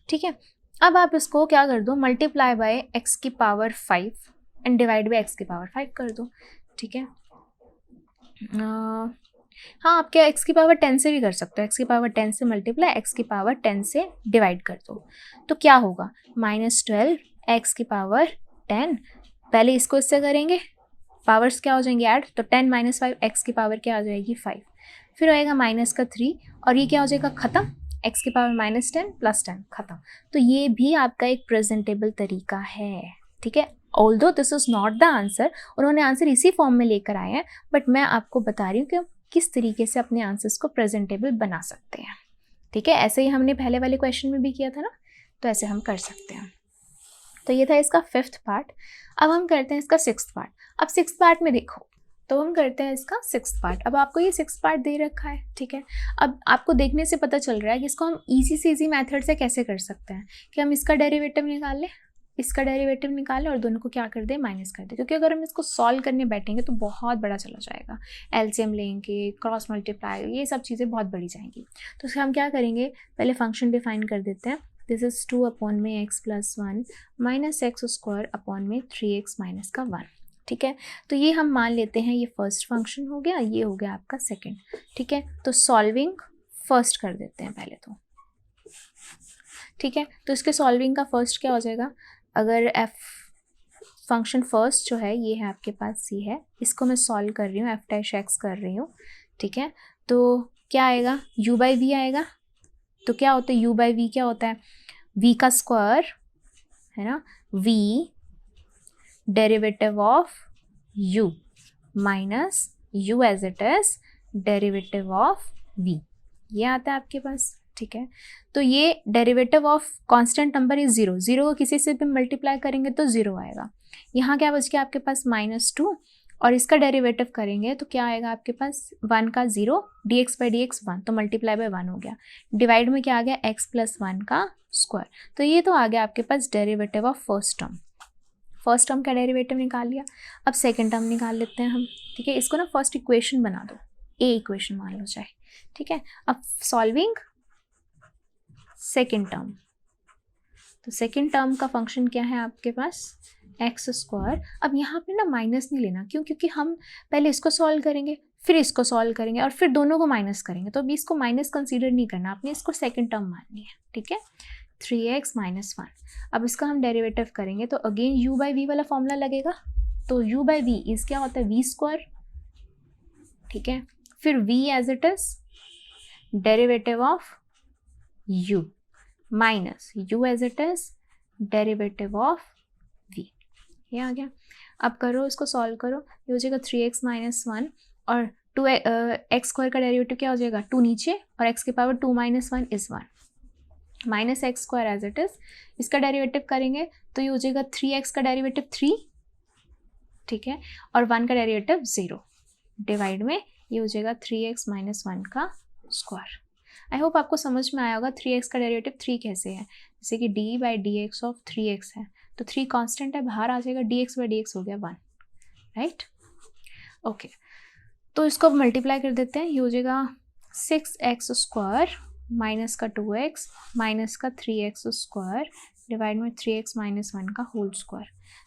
ठीक है। अब आप इसको क्या कर दो, मल्टीप्लाई बाय x की power 5 and divide by x की पावर 5 कर दो, ठीक है। हाँ, आप क्या x की पावर 10 से भी कर सकते हो, x की पावर 10 से मल्टीप्लाई x की पावर 10 से डिवाइड कर दो, तो क्या होगा -12 x की पावर 10, पहले इसको इससे करेंगे, पावर्स क्या हो जाएंगे ऐड, तो 10 - 5 x की पावर क्या आ जाएगी 5, फिर आएगा माइनस का 3 और ये क्या हो जाएगा, ख़त्म, x की पावर -10 + 10 ख़त्म। तो ये भी आपका एक प्रेजेंटेबल तरीका है, ठीक है। Although this is not the answer, उन्होंने आंसर इसी फॉर्म में लेकर आए हैं, बट मैं आपको बता रही हूँ कि किस तरीके से अपने आंसर्स को प्रेजेंटेबल बना सकते हैं, ठीक है। ऐसे ही हमने पहले वाले क्वेश्चन में भी किया था ना, तो ऐसे हम कर सकते हैं। तो ये था इसका 5th पार्ट। अब हम करते हैं इसका 6th पार्ट। अब 6th पार्ट में देखो, तो हम करते हैं इसका 6th पार्ट। अब आपको ये 6th पार्ट दे रखा है, ठीक है। अब आपको देखने से पता चल रहा है कि इसको हम ईजी से ईजी मेथड से कैसे कर सकते हैं, कि हम इसका डेरिवेटिव निकाल लें, इसका डेरिवेटिव निकालें और दोनों को क्या कर दें, माइनस कर दें। क्योंकि अगर हम इसको सॉल्व करने बैठेंगे तो बहुत बड़ा चला जाएगा, एलसीएम लेंगे, क्रॉस मल्टीप्लाई, ये सब चीज़ें बहुत बड़ी जाएंगी। तो उससे हम क्या करेंगे, पहले फंक्शन डिफाइन कर देते हैं। This is 2/x + 1 - x² 3x - 1, ठीक है। तो ये हम मान लेते हैं ये फर्स्ट फंक्शन हो गया, ये हो गया आपका सेकंड, ठीक है। तो सॉल्विंग फर्स्ट कर देते हैं पहले तो, ठीक है। तो इसके सॉल्विंग का फर्स्ट क्या हो जाएगा, अगर f फंक्शन फर्स्ट जो है ये है आपके पास c है, इसको मैं सॉल्व कर रही हूँ, f' कर रही हूँ, ठीक है। तो क्या आएगा, u/v आएगा। तो क्या होता है u/v, क्या होता है, v का स्क्वायर है ना, v derivative of u minus u as it is derivative of v, ये आता है आपके पास, ठीक है। तो ये derivative of constant number is 0, 0 को किसी से भी मल्टीप्लाई करेंगे तो 0 आएगा। यहाँ क्या बच गया आपके पास -2, और इसका डेरिवेटिव करेंगे तो क्या आएगा आपके पास, 1 का 0, dx/dx 1, तो मल्टीप्लाई बाय 1 हो गया। डिवाइड में क्या आ गया, x + 1 का स्क्वायर। तो ये तो आ गया आपके पास derivative of first term. First term का डेरिवेटिव निकाल लिया। अब सेकेंड टर्म निकाल लेते हैं हम, ठीक है। इसको ना फर्स्ट इक्वेशन बना दो, ए इक्वेशन मान लो चाहे, ठीक है। अब सॉल्विंग सेकेंड टर्म, तो सेकेंड टर्म का फंक्शन क्या है आपके पास, x²। अब यहाँ पे ना माइनस नहीं लेना, क्यों, क्योंकि हम पहले इसको सॉल्व करेंगे, फिर इसको सॉल्व करेंगे और फिर दोनों को माइनस करेंगे, तो अभी इसको माइनस कंसीडर नहीं करना, आपने इसको सेकेंड टर्म माननी है, ठीक है। 3x - 1। अब इसका हम डेरिवेटिव करेंगे तो अगेन u/v वाला फॉर्मूला लगेगा। तो u/v इज क्या होता है, v², ठीक है। फिर v as it is derivative of u minus u as it is derivative of v, ये आ गया। अब करो, इसको सॉल्व करो, ये हो जाएगा 3x - 1 और 2x² का डेरिवेटिव क्या हो जाएगा, 2 नीचे और x की power 2 - 1 is 1 minus x² as it is. इसका डेरिवेटिव करेंगे तो ये हो जाएगा 3x का डेरिवेटिव 3, ठीक है, और 1 का डेरिवेटिव 0, डिवाइड में ये हो जाएगा 3x - 1 का स्क्वायर। आई होप आपको समझ में आया होगा 3x का डेरिवेटिव 3 कैसे है, जैसे कि d/dx ऑफ 3x है, तो 3 कांस्टेंट है, बाहर आ जाएगा, dx/dx हो गया 1, राइट, ओके। तो इसको अब मल्टीप्लाई कर देते हैं, ये हो जाएगा 6x² माइनस का 2x माइनस का 3x² डिवाइड में 3x - 1 का होल स्क्वायर।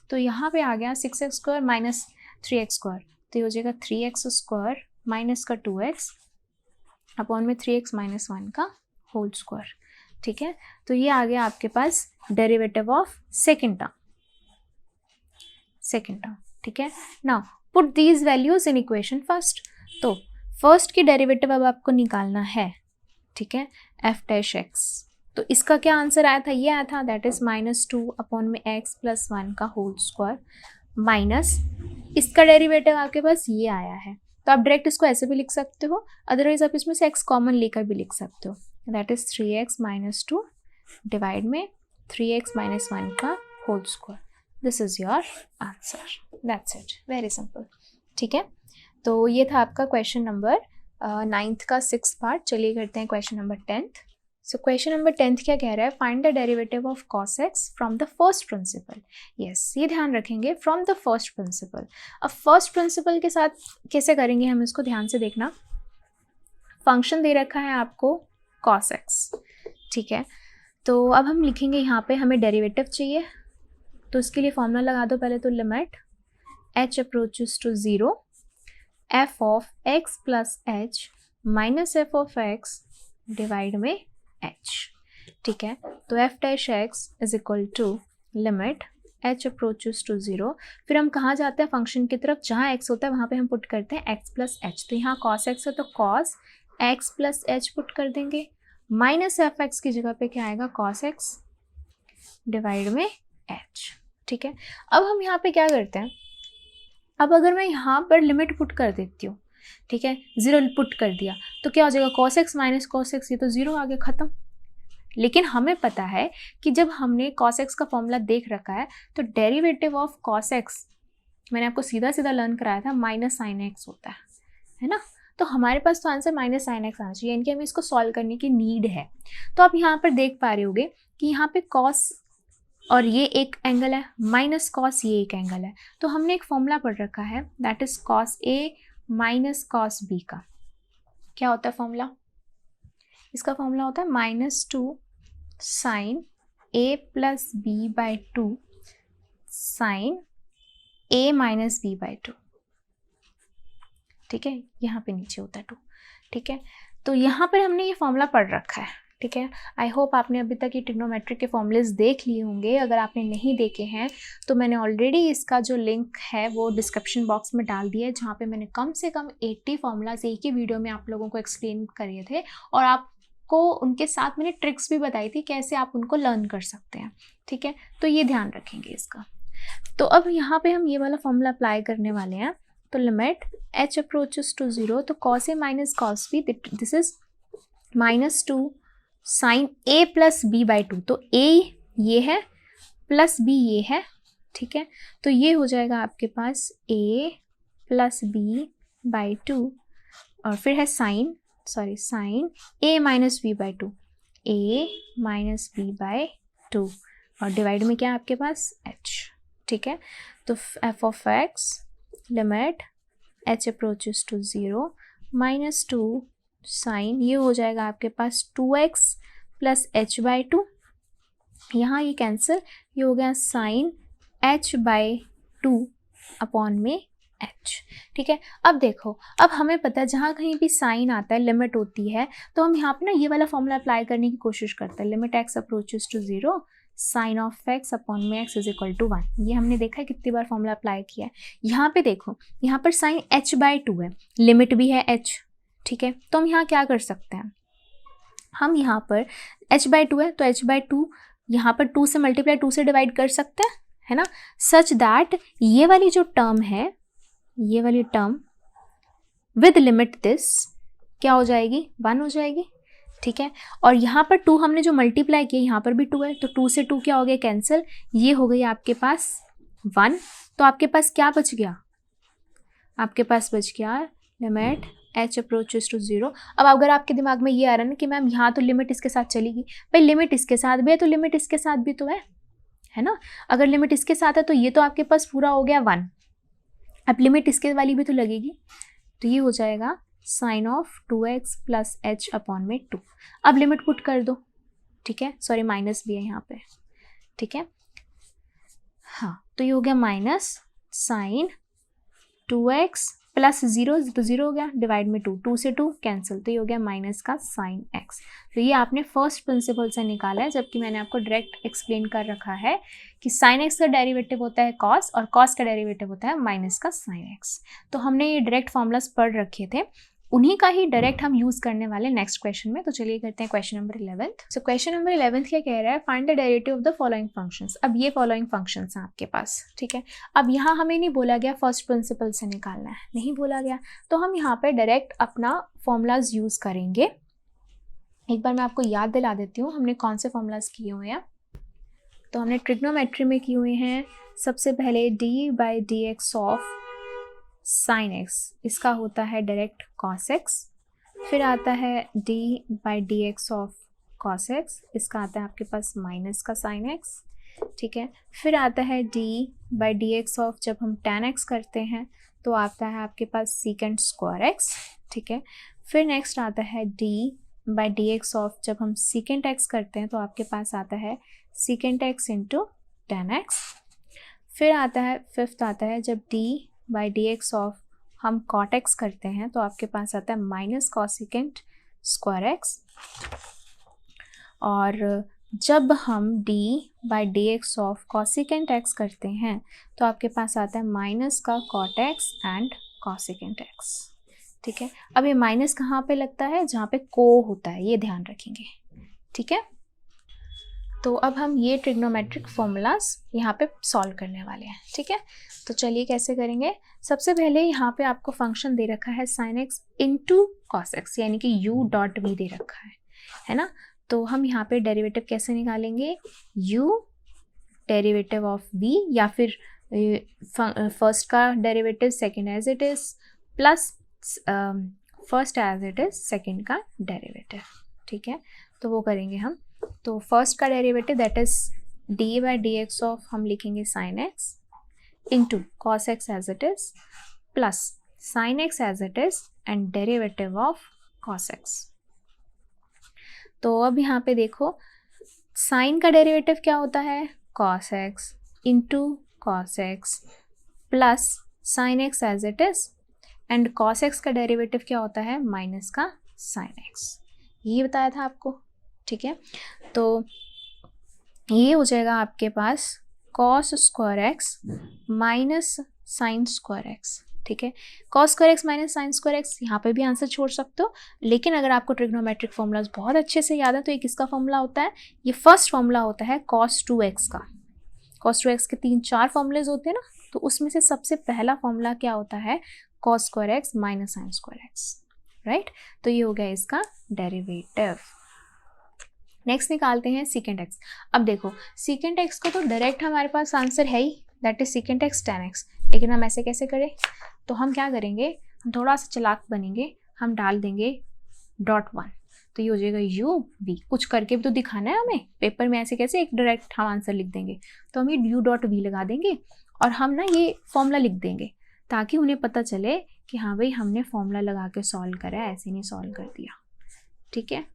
तो यहाँ पे आ गया 6x² माइनस 3x², तो ये हो जाएगा 3x² माइनस का 2x अपॉन में 3x - 1 का होल स्क्वायर, ठीक है। तो ये आ गया आपके पास डेरिवेटिव ऑफ सेकेंड टर्म, ठीक है। Now put these values in equation first. तो फर्स्ट की डेरिवेटिव अब आपको निकालना है, ठीक है, f'(x). तो इसका क्या आंसर आया था, ये आया था, दैट इज -2 अपॉन में x + 1 का होल स्क्वायर माइनस इसका डेरिवेटिव आपके पास ये आया है। तो आप डायरेक्ट इसको ऐसे भी लिख सकते हो, अदरवाइज आप इसमें से x कॉमन लेकर भी लिख सकते हो, दैट इज 3x - 2 डिवाइड में 3x - 1 का whole square. This is your answer, that's it, very simple, ठीक है। तो ये था आपका क्वेश्चन नंबर 9th का 6th पार्ट। चलिए करते हैं question number 10th। So question number 10th क्या कह रहा है, find the derivative of cos x from the first principal. Yes, ये ध्यान रखेंगे, फ्रॉम द फर्स्ट प्रिंसिपल। अब फर्स्ट प्रिंसिपल के साथ कैसे करेंगे हम इसको, ध्यान से देखना। फंक्शन दे रखा है आपको cos x, ठीक है। तो अब हम लिखेंगे यहाँ पे हमें डेरिवेटिव चाहिए, तो इसके लिए फॉर्मूला लगा दो पहले। तो limit h approaches to 0 f of x plus h minus f of x divide में h, ठीक है। तो f'(x) is equal to limit h approaches to 0। फिर हम कहाँ जाते हैं, फंक्शन की तरफ, जहाँ x होता है वहाँ पे हम पुट करते हैं x प्लस h। तो यहाँ cos x है तो cos x plus H put कर देंगे, माइनस एफ एक्स की जगह पे क्या आएगा, कॉस एक्स डिवाइड में एच। ठीक है, अब हम यहाँ पे क्या करते हैं, अब अगर मैं यहाँ पर लिमिट पुट कर देती हूँ, ठीक है, 0 पुट कर दिया तो क्या हो जाएगा, cos x minus cos x, ये तो 0 आ गया, खत्म। लेकिन हमें पता है कि जब हमने कॉस एक्स का फॉर्मूला देख रखा है तो डेरिवेटिव ऑफ कॉस एक्स मैंने आपको सीधा सीधा लर्न कराया था माइनस साइन एक्स होता है ना। तो हमारे पास तो आंसर माइनस साइन एक्स आना चाहिए, यानी कि हमें इसको सॉल्व करने की नीड है। तो आप यहाँ पर देख पा रहे होगे कि यहाँ पे कॉस और ये एक एंगल है, माइनस कॉस ये एक एंगल है, तो हमने एक फॉर्मूला पढ़ रखा है that is cos a minus cos b का। क्या होता है फॉर्मूला, इसका फॉर्मूला होता है -2 sine a plus b by 2 sine a minus b by 2। ठीक है, यहाँ पे नीचे होता है 2। ठीक है, तो यहाँ पर हमने ये फॉर्मूला पढ़ रखा है। ठीक है, आई होप आपने अभी तक ये ट्रिग्नोमेट्रिक के फॉर्मूलेस देख लिए होंगे। अगर आपने नहीं देखे हैं तो मैंने ऑलरेडी इसका जो लिंक है वो डिस्क्रिप्शन बॉक्स में डाल दिया है, जहाँ पे मैंने कम से कम 80 फॉर्मूलाज एक ही वीडियो में आप लोगों को एक्सप्लेन करे थे, और आपको उनके साथ मैंने ट्रिक्स भी बताई थी कैसे आप उनको लर्न कर सकते हैं। ठीक है, तो ये ध्यान रखेंगे इसका। तो अब यहाँ पे हम ये वाला फॉर्मूला अप्लाई करने वाले हैं। तो लिमिट h अप्रोचेस टू 0, तो cos a minus cos b, this is -2 sine a plus b by 2। तो a ये है प्लस b ये है। ठीक है, तो ये हो जाएगा आपके पास a प्लस b बाई 2, और फिर है sine a minus b by 2, a minus b by 2, और डिवाइड में क्या है आपके पास h। ठीक है, तो f of x limit h approaches to 0 -2 sine, ये हो जाएगा आपके पास 2x प्लस h बाई 2, यहाँ ये कैंसिल, ये हो गया साइन h बाई 2 अपॉन में h। ठीक है, अब देखो, अब हमें पता है जहाँ कहीं भी साइन आता है, लिमिट होती है, तो हम यहाँ पे ना ये वाला फॉर्मूला अप्लाई करने की कोशिश करते हैं। Limit x approaches to 0 sine of x upon में x इज इक्वल टू 1। ये हमने देखा है कितनी बार फॉर्मूला अप्लाई किया है। यहाँ पे देखो, यहाँ पर साइन h बाई 2 है, लिमिट भी है h। ठीक है, तो हम यहाँ क्या कर सकते हैं, हम यहाँ पर h बाई 2 है तो h बाई 2 यहाँ पर 2 से मल्टीप्लाई 2 से डिवाइड कर सकते हैं, है ना, सच दैट ये वाली जो टर्म है, ये वाली टर्म विद लिमिट दिस क्या हो जाएगी, 1 हो जाएगी। ठीक है, और यहाँ पर 2 हमने जो मल्टीप्लाई किया, यहाँ पर भी 2 है, तो 2 से 2 क्या हो गया, कैंसिल, ये हो गई आपके पास 1। तो आपके पास क्या बच गया, आपके पास बच गया लिमिट h अप्रोचेस टू 0। अब अगर आपके दिमाग में ये आ रहा है ना कि मैम यहाँ तो लिमिट इसके साथ चलेगी, भाई लिमिट इसके साथ भी है तो लिमिट इसके साथ भी तो है ना। अगर लिमिट इसके साथ है तो ये तो आपके पास पूरा हो गया 1, अब लिमिट इसके वाली भी तो लगेगी, तो ये हो जाएगा sine of 2x plus h upon में 2। अब लिमिट पुट कर दो। ठीक है, सॉरी माइनस भी है यहाँ पे। ठीक है, हाँ, तो ये हो गया माइनस साइन 2x प्लस 0, तो 0 हो गया, डिवाइड में 2, 2 से 2 कैंसिल, तो ये हो गया माइनस का साइन x। तो ये आपने फर्स्ट प्रिंसिपल से निकाला है, जबकि मैंने आपको डायरेक्ट एक्सप्लेन कर रखा है कि साइन x का डेरिवेटिव होता है cos, और cos का डेरिवेटिव होता है माइनस का साइन x। तो हमने ये डायरेक्ट फॉर्मूलाज पढ़ रखे थे, उन्हीं का ही डायरेक्ट हम यूज करने वाले नेक्स्ट क्वेश्चन में। तो चलिए करते हैं question number 11। So question number 11 क्या कह रहा है, find the derivative of the following functions. अब ये फॉलोइंग फंक्शंस हैं आपके पास। ठीक है, अब यहाँ हमें नहीं बोला गया फर्स्ट प्रिंसिपल से निकालना है, नहीं बोला गया, तो हम यहाँ पे डायरेक्ट अपना फॉर्मूलाज यूज करेंगे। एक बार मैं आपको याद दिला देती हूँ हमने कौन से फॉर्मूलाज किए हुए हैं। तो हमने ट्रिग्नोमेट्री में किए हुए हैं सबसे पहले D by d x of sine x, इसका होता है डायरेक्ट कॉस एक्स। फिर आता है d by d x of cos x, इसका आता है आपके पास माइनस का साइन एक्स। ठीक है, फिर आता है d by d x of, जब हम tan एक्स करते हैं तो आता है आपके पास सीकेंड स्क्वायर एक्स। ठीक है, फिर नेक्स्ट आता है d by d x of, जब हम सीकेंड एक्स करते हैं तो आपके पास आता है सीकेंड एक्स इंटू tan एक्स। फिर आता है फिफ्थ आता है जब D by d x of हम कॉट एक्स करते हैं तो आपके पास आता है माइनस कॉसिकेंट स्क्वायर एक्स। और जब हम d by d x of cosecant x करते हैं तो आपके पास आता है माइनस का cot x and cosecant x. ठीक है। अब ये माइनस कहाँ पे लगता है, जहाँ पे को होता है, ये ध्यान रखेंगे, ठीक है। तो अब हम ये ट्रिग्नोमेट्रिक फॉर्मूलाज यहाँ पे सॉल्व करने वाले हैं, ठीक है। तो चलिए कैसे करेंगे। सबसे पहले यहाँ पे आपको फंक्शन दे रखा है sin x into cos x, यानी कि u डॉट v दे रखा है ना। तो हम यहाँ पे डेरिवेटिव कैसे निकालेंगे, u डेरिवेटिव ऑफ v, या फिर फर्स्ट का derivative second as it is, plus first as it is second का डेरिवेटिव, ठीक है। तो वो करेंगे हम। तो फर्स्ट का derivative that is d by d x of, हम लिखेंगे sine x into cos x as it is, plus sine x as it is and derivative of cos x. तो अब यहाँ पे देखो, साइन का डेरिवेटिव क्या होता है, cos x into cos x plus sine x as it is, and cos x का डेरिवेटिव क्या होता है, माइनस का साइन एक्स। ये बताया था आपको, ठीक है। तो ये हो जाएगा आपके पास cos square x minus sine square x, ठीक है। Cos square x minus sine square x, यहाँ पे भी आंसर छोड़ सकते हो, लेकिन अगर आपको ट्रिग्नोमेट्रिक फॉर्मूलाज बहुत अच्छे से याद है तो ये किसका फॉर्मूला होता है, ये फर्स्ट फॉर्मूला होता है कॉस 2x का। कॉस 2x के 3-4 फॉर्मूलेज होते हैं ना, तो उसमें से सबसे पहला फॉर्मूला क्या होता है, cos square x minus sine square x, right. तो ये हो गया इसका डेरिवेटिव। नेक्स्ट निकालते हैं सीकेंट एक्स। अब देखो सीकेंट एक्स को तो डायरेक्ट हमारे पास आंसर है ही, that is secant x tan x, लेकिन हम ऐसे कैसे करें, तो हम क्या करेंगे, हम थोड़ा सा चालाक बनेंगे, हम डाल देंगे .1, तो ये हो जाएगा u v। कुछ करके भी तो दिखाना है हमें, पेपर में ऐसे कैसे एक डायरेक्ट हम आंसर लिख देंगे, तो हम ये u डॉट v लगा देंगे और हम ना ये फॉर्मूला लिख देंगे, ताकि उन्हें पता चले कि हाँ भाई हमने फॉर्मूला लगा के सॉल्व करा है, ऐसे नहीं सॉल्व कर दिया, ठीक है।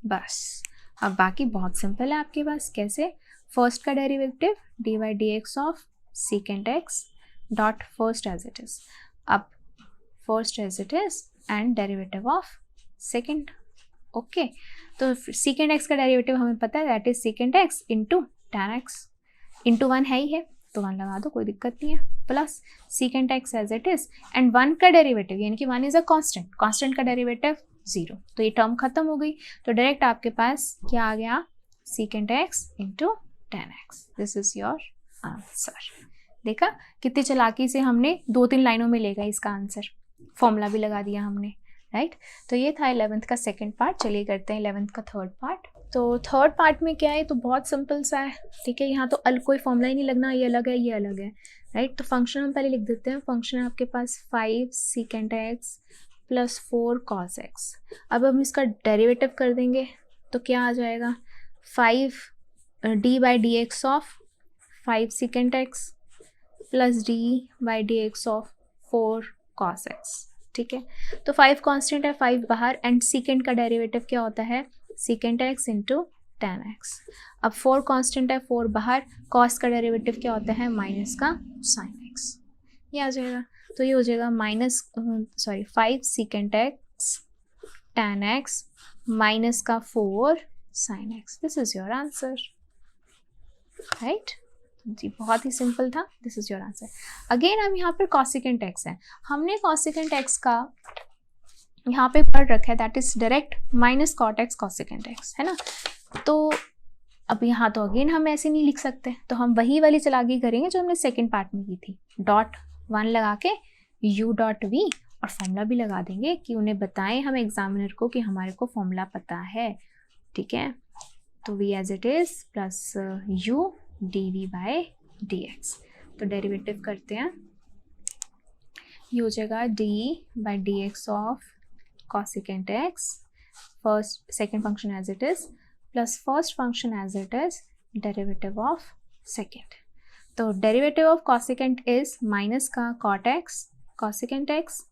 बस अब बाकी बहुत सिंपल है आपके पास। कैसे, फर्स्ट का derivative d by d x of secant x dot first as it is, अब first as it is and derivative of second, okay. तो सीकेंट एक्स का डेरिवेटिव हमें पता है, that is secant x into tan x, into 1 है ही है तो 1 लगा दो, कोई दिक्कत नहीं है, plus secant x as it is and 1 का डेरिवेटिव, यानी कि 1 इज अ कांस्टेंट, कांस्टेंट का डेरिवेटिव 0, तो ये टर्म खत्म हो गई। तो डायरेक्ट आपके पास क्या आ गया, secant x into tan x, this is your answer. देखा कितनी चालाकी से हमने 2-3 लाइनों में ले गए इसका आंसर, फॉर्मूला भी लगा दिया हमने, राइट। तो ये था 11th का सेकंड पार्ट। चलिए करते हैं 11th का थर्ड पार्ट। तो थर्ड पार्ट में क्या है, तो बहुत सिंपल सा है, ठीक है। यहाँ तो कोई फॉर्मूला ही नहीं लगना, ये अलग है ये अलग है, राइट। तो फंक्शन हम पहले लिख देते हैं। फंक्शन है आपके पास 5 secant x plus 4 cos x. अब हम इसका डेरिवेटिव कर देंगे तो क्या आ जाएगा, 5 D by d x of 5 secant x plus D by d x of 4 cos x, ठीक है। तो 5 कांस्टेंट है, 5 बाहर, एंड सीकेंट का डेरिवेटिव क्या होता है, secant x into tan x. अब 4 कांस्टेंट है, 4 बाहर, कॉस का डेरिवेटिव क्या होता है, माइनस का साइन एक्स, ये आ जाएगा। तो ये हो जाएगा 5 secant x tan x minus का 4 sine x, this is your answer, right जी। बहुत ही सिंपल था, this is your answer. Again हम यहाँ पर कॉसिकेंट एक्स है, हमने कॉसिकेंट एक्स का यहाँ पे पढ़ रखा है, that is direct minus cot x cosecant x, है ना। तो अब यहाँ तो अगेन हम ऐसे नहीं लिख सकते, तो हम वही वाली चालाकी करेंगे जो हमने सेकेंड पार्ट में की थी, .1 लगा के u डॉट v और फॉर्मूला भी लगा देंगे कि उन्हें बताएं हम एग्जामिनर को कि हमारे को फॉर्मूला पता है, ठीक है। तो v as it is plus u dv by dx। तो डेरिवेटिव करते हैं, ये हो जाएगा d by d x of cosecant x, first second function as it is plus first function as it is derivative of second. तो derivative of cosecant is minus का cot x cosecant x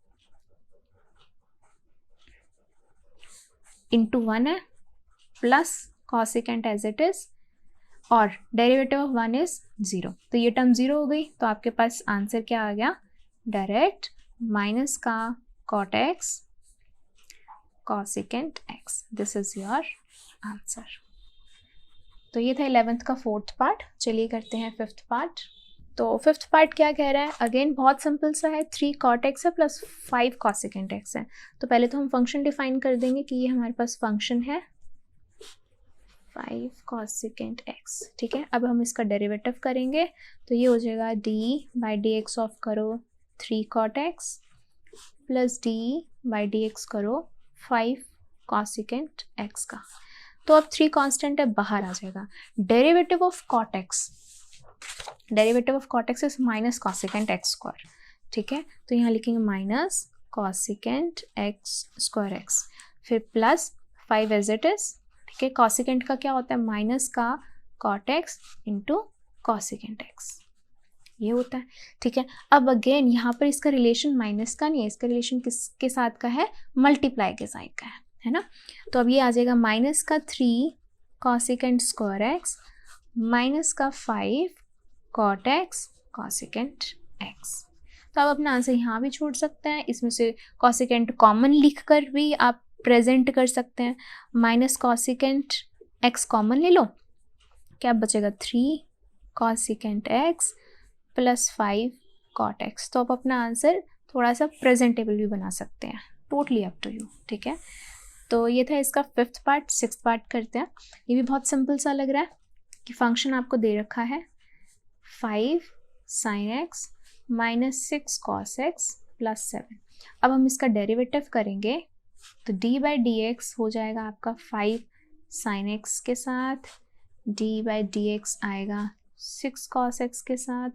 into 1 है, plus cosecant as it is, और derivative of 1 is 0, तो ये term 0 हो गई। तो आपके पास आंसर क्या आ गया, डायरेक्ट माइनस का cot x cosecant x, this is your answer. तो ये था 11th का फोर्थ पार्ट। चलिए करते हैं 5th पार्ट। तो फिफ्थ पार्ट क्या कह रहा है, अगेन बहुत सिंपल सा है, 3 cot x है प्लस 5 cosecant x है। तो पहले तो हम फंक्शन डिफाइन कर देंगे कि ये हमारे पास फंक्शन है 5 cosecant x, ठीक है। अब हम इसका डेरिवेटिव करेंगे तो ये हो जाएगा d by d x of करो 3 cot x plus d by d x करो 5 cosecant x का। तो अब 3 कांस्टेंट है, बाहर आ जाएगा। Derivative of cot x, derivative of cot x is minus cosecant x square, ठीक है। तो यहाँ लिखेंगे minus cosecant x square x, फिर प्लस 5 एज इट इज, ठीक है। cosecant का क्या होता है, माइनस का cot x into cosecant x, ये होता है, ठीक है। अब अगेन यहाँ पर इसका रिलेशन माइनस का नहीं है, इसका रिलेशन किसके साथ का है, मल्टीप्लाई के साथ का है ना। तो अब ये आ जाएगा माइनस का 3 cosecant स्क्वायर x माइनस का 5 cot x cosecant x। तो आप अपना आंसर यहाँ भी छोड़ सकते हैं, इसमें से cosecant कॉमन लिख कर भी आप प्रेजेंट कर सकते हैं। माइनस cosecant x कॉमन ले लो, क्या बचेगा 3 cosecant x plus 5 cot x। तो आप अपना आंसर थोड़ा सा प्रेजेंटेबल भी बना सकते हैं, टोटली अप टू यू, ठीक है। तो ये था इसका फिफ्थ पार्ट। सिक्स्थ पार्ट करते हैं। ये भी बहुत सिंपल सा लग रहा है कि फंक्शन आपको दे रखा है 5 sin x minus 6 cos x plus 7। अब हम इसका डेरिवेटिव करेंगे तो d बाई डी एक्स हो जाएगा आपका 5 sin x के साथ, d बाई डी एक्स आएगा 6 cos x के साथ,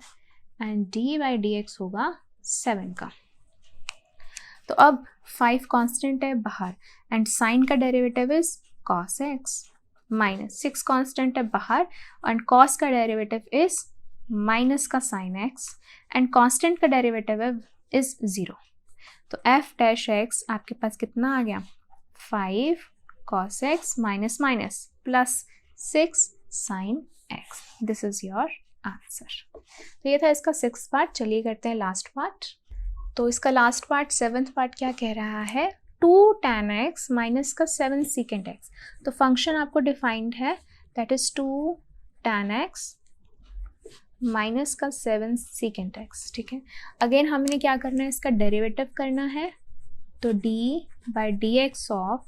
and d by d x होगा 7 का। तो अब 5 कांस्टेंट है बाहर, एंड साइन का derivative is cos x, minus 6 constant है बाहर, एंड cos का डेरिवेटिव इज माइनस का sin x, एंड कांस्टेंट का डेरिवेटिव इज 0। तो f डैश x आपके पास कितना आ गया, 5 cos x minus minus plus 6 sin x। This is your answer. तो ये था इसका 6th पार्ट। चलिए करते हैं लास्ट पार्ट। तो इसका लास्ट पार्ट 7th पार्ट क्या कह रहा है, 2 tan x माइनस का 7 secant x। तो फंक्शन आपको डिफाइंड है, that is 2 tan x minus का 7 secant x, ठीक है। अगेन हमने क्या करना है, इसका डेरिवेटिव करना है, तो d by d x of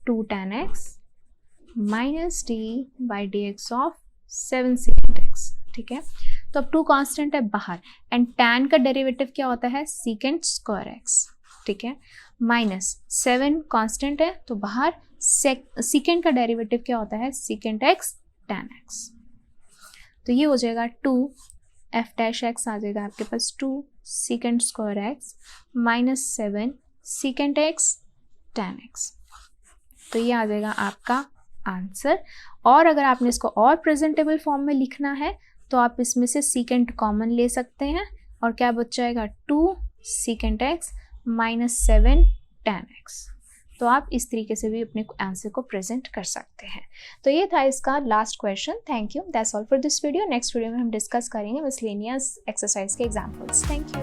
2 tan x minus d by d x of 7 secant x, ठीक है। तो अब 2 कांस्टेंट है बाहर, एंड tan का डेरिवेटिव क्या होता है, secant स्क्वायर x, ठीक है, माइनस 7 कांस्टेंट है तो बाहर secant का डेरिवेटिव क्या होता है, secant x tan x। तो ये हो जाएगा 2 f डैश x आ जाएगा आपके पास 2 secant square x minus 7 secant x tan x। तो ये आ जाएगा आपका आंसर। और अगर आपने इसको और प्रेजेंटेबल फॉर्म में लिखना है तो आप इसमें से secant कॉमन ले सकते हैं, और क्या बच जाएगा 2 secant x minus 7 tan x। तो आप इस तरीके से भी अपने आंसर को प्रेजेंट कर सकते हैं। तो ये था इसका last question. Thank you, that's all for this video. Next video में हम डिस्कस करेंगे मिसलेनियस एक्सरसाइज के एग्जाम्पल्स। Thank you.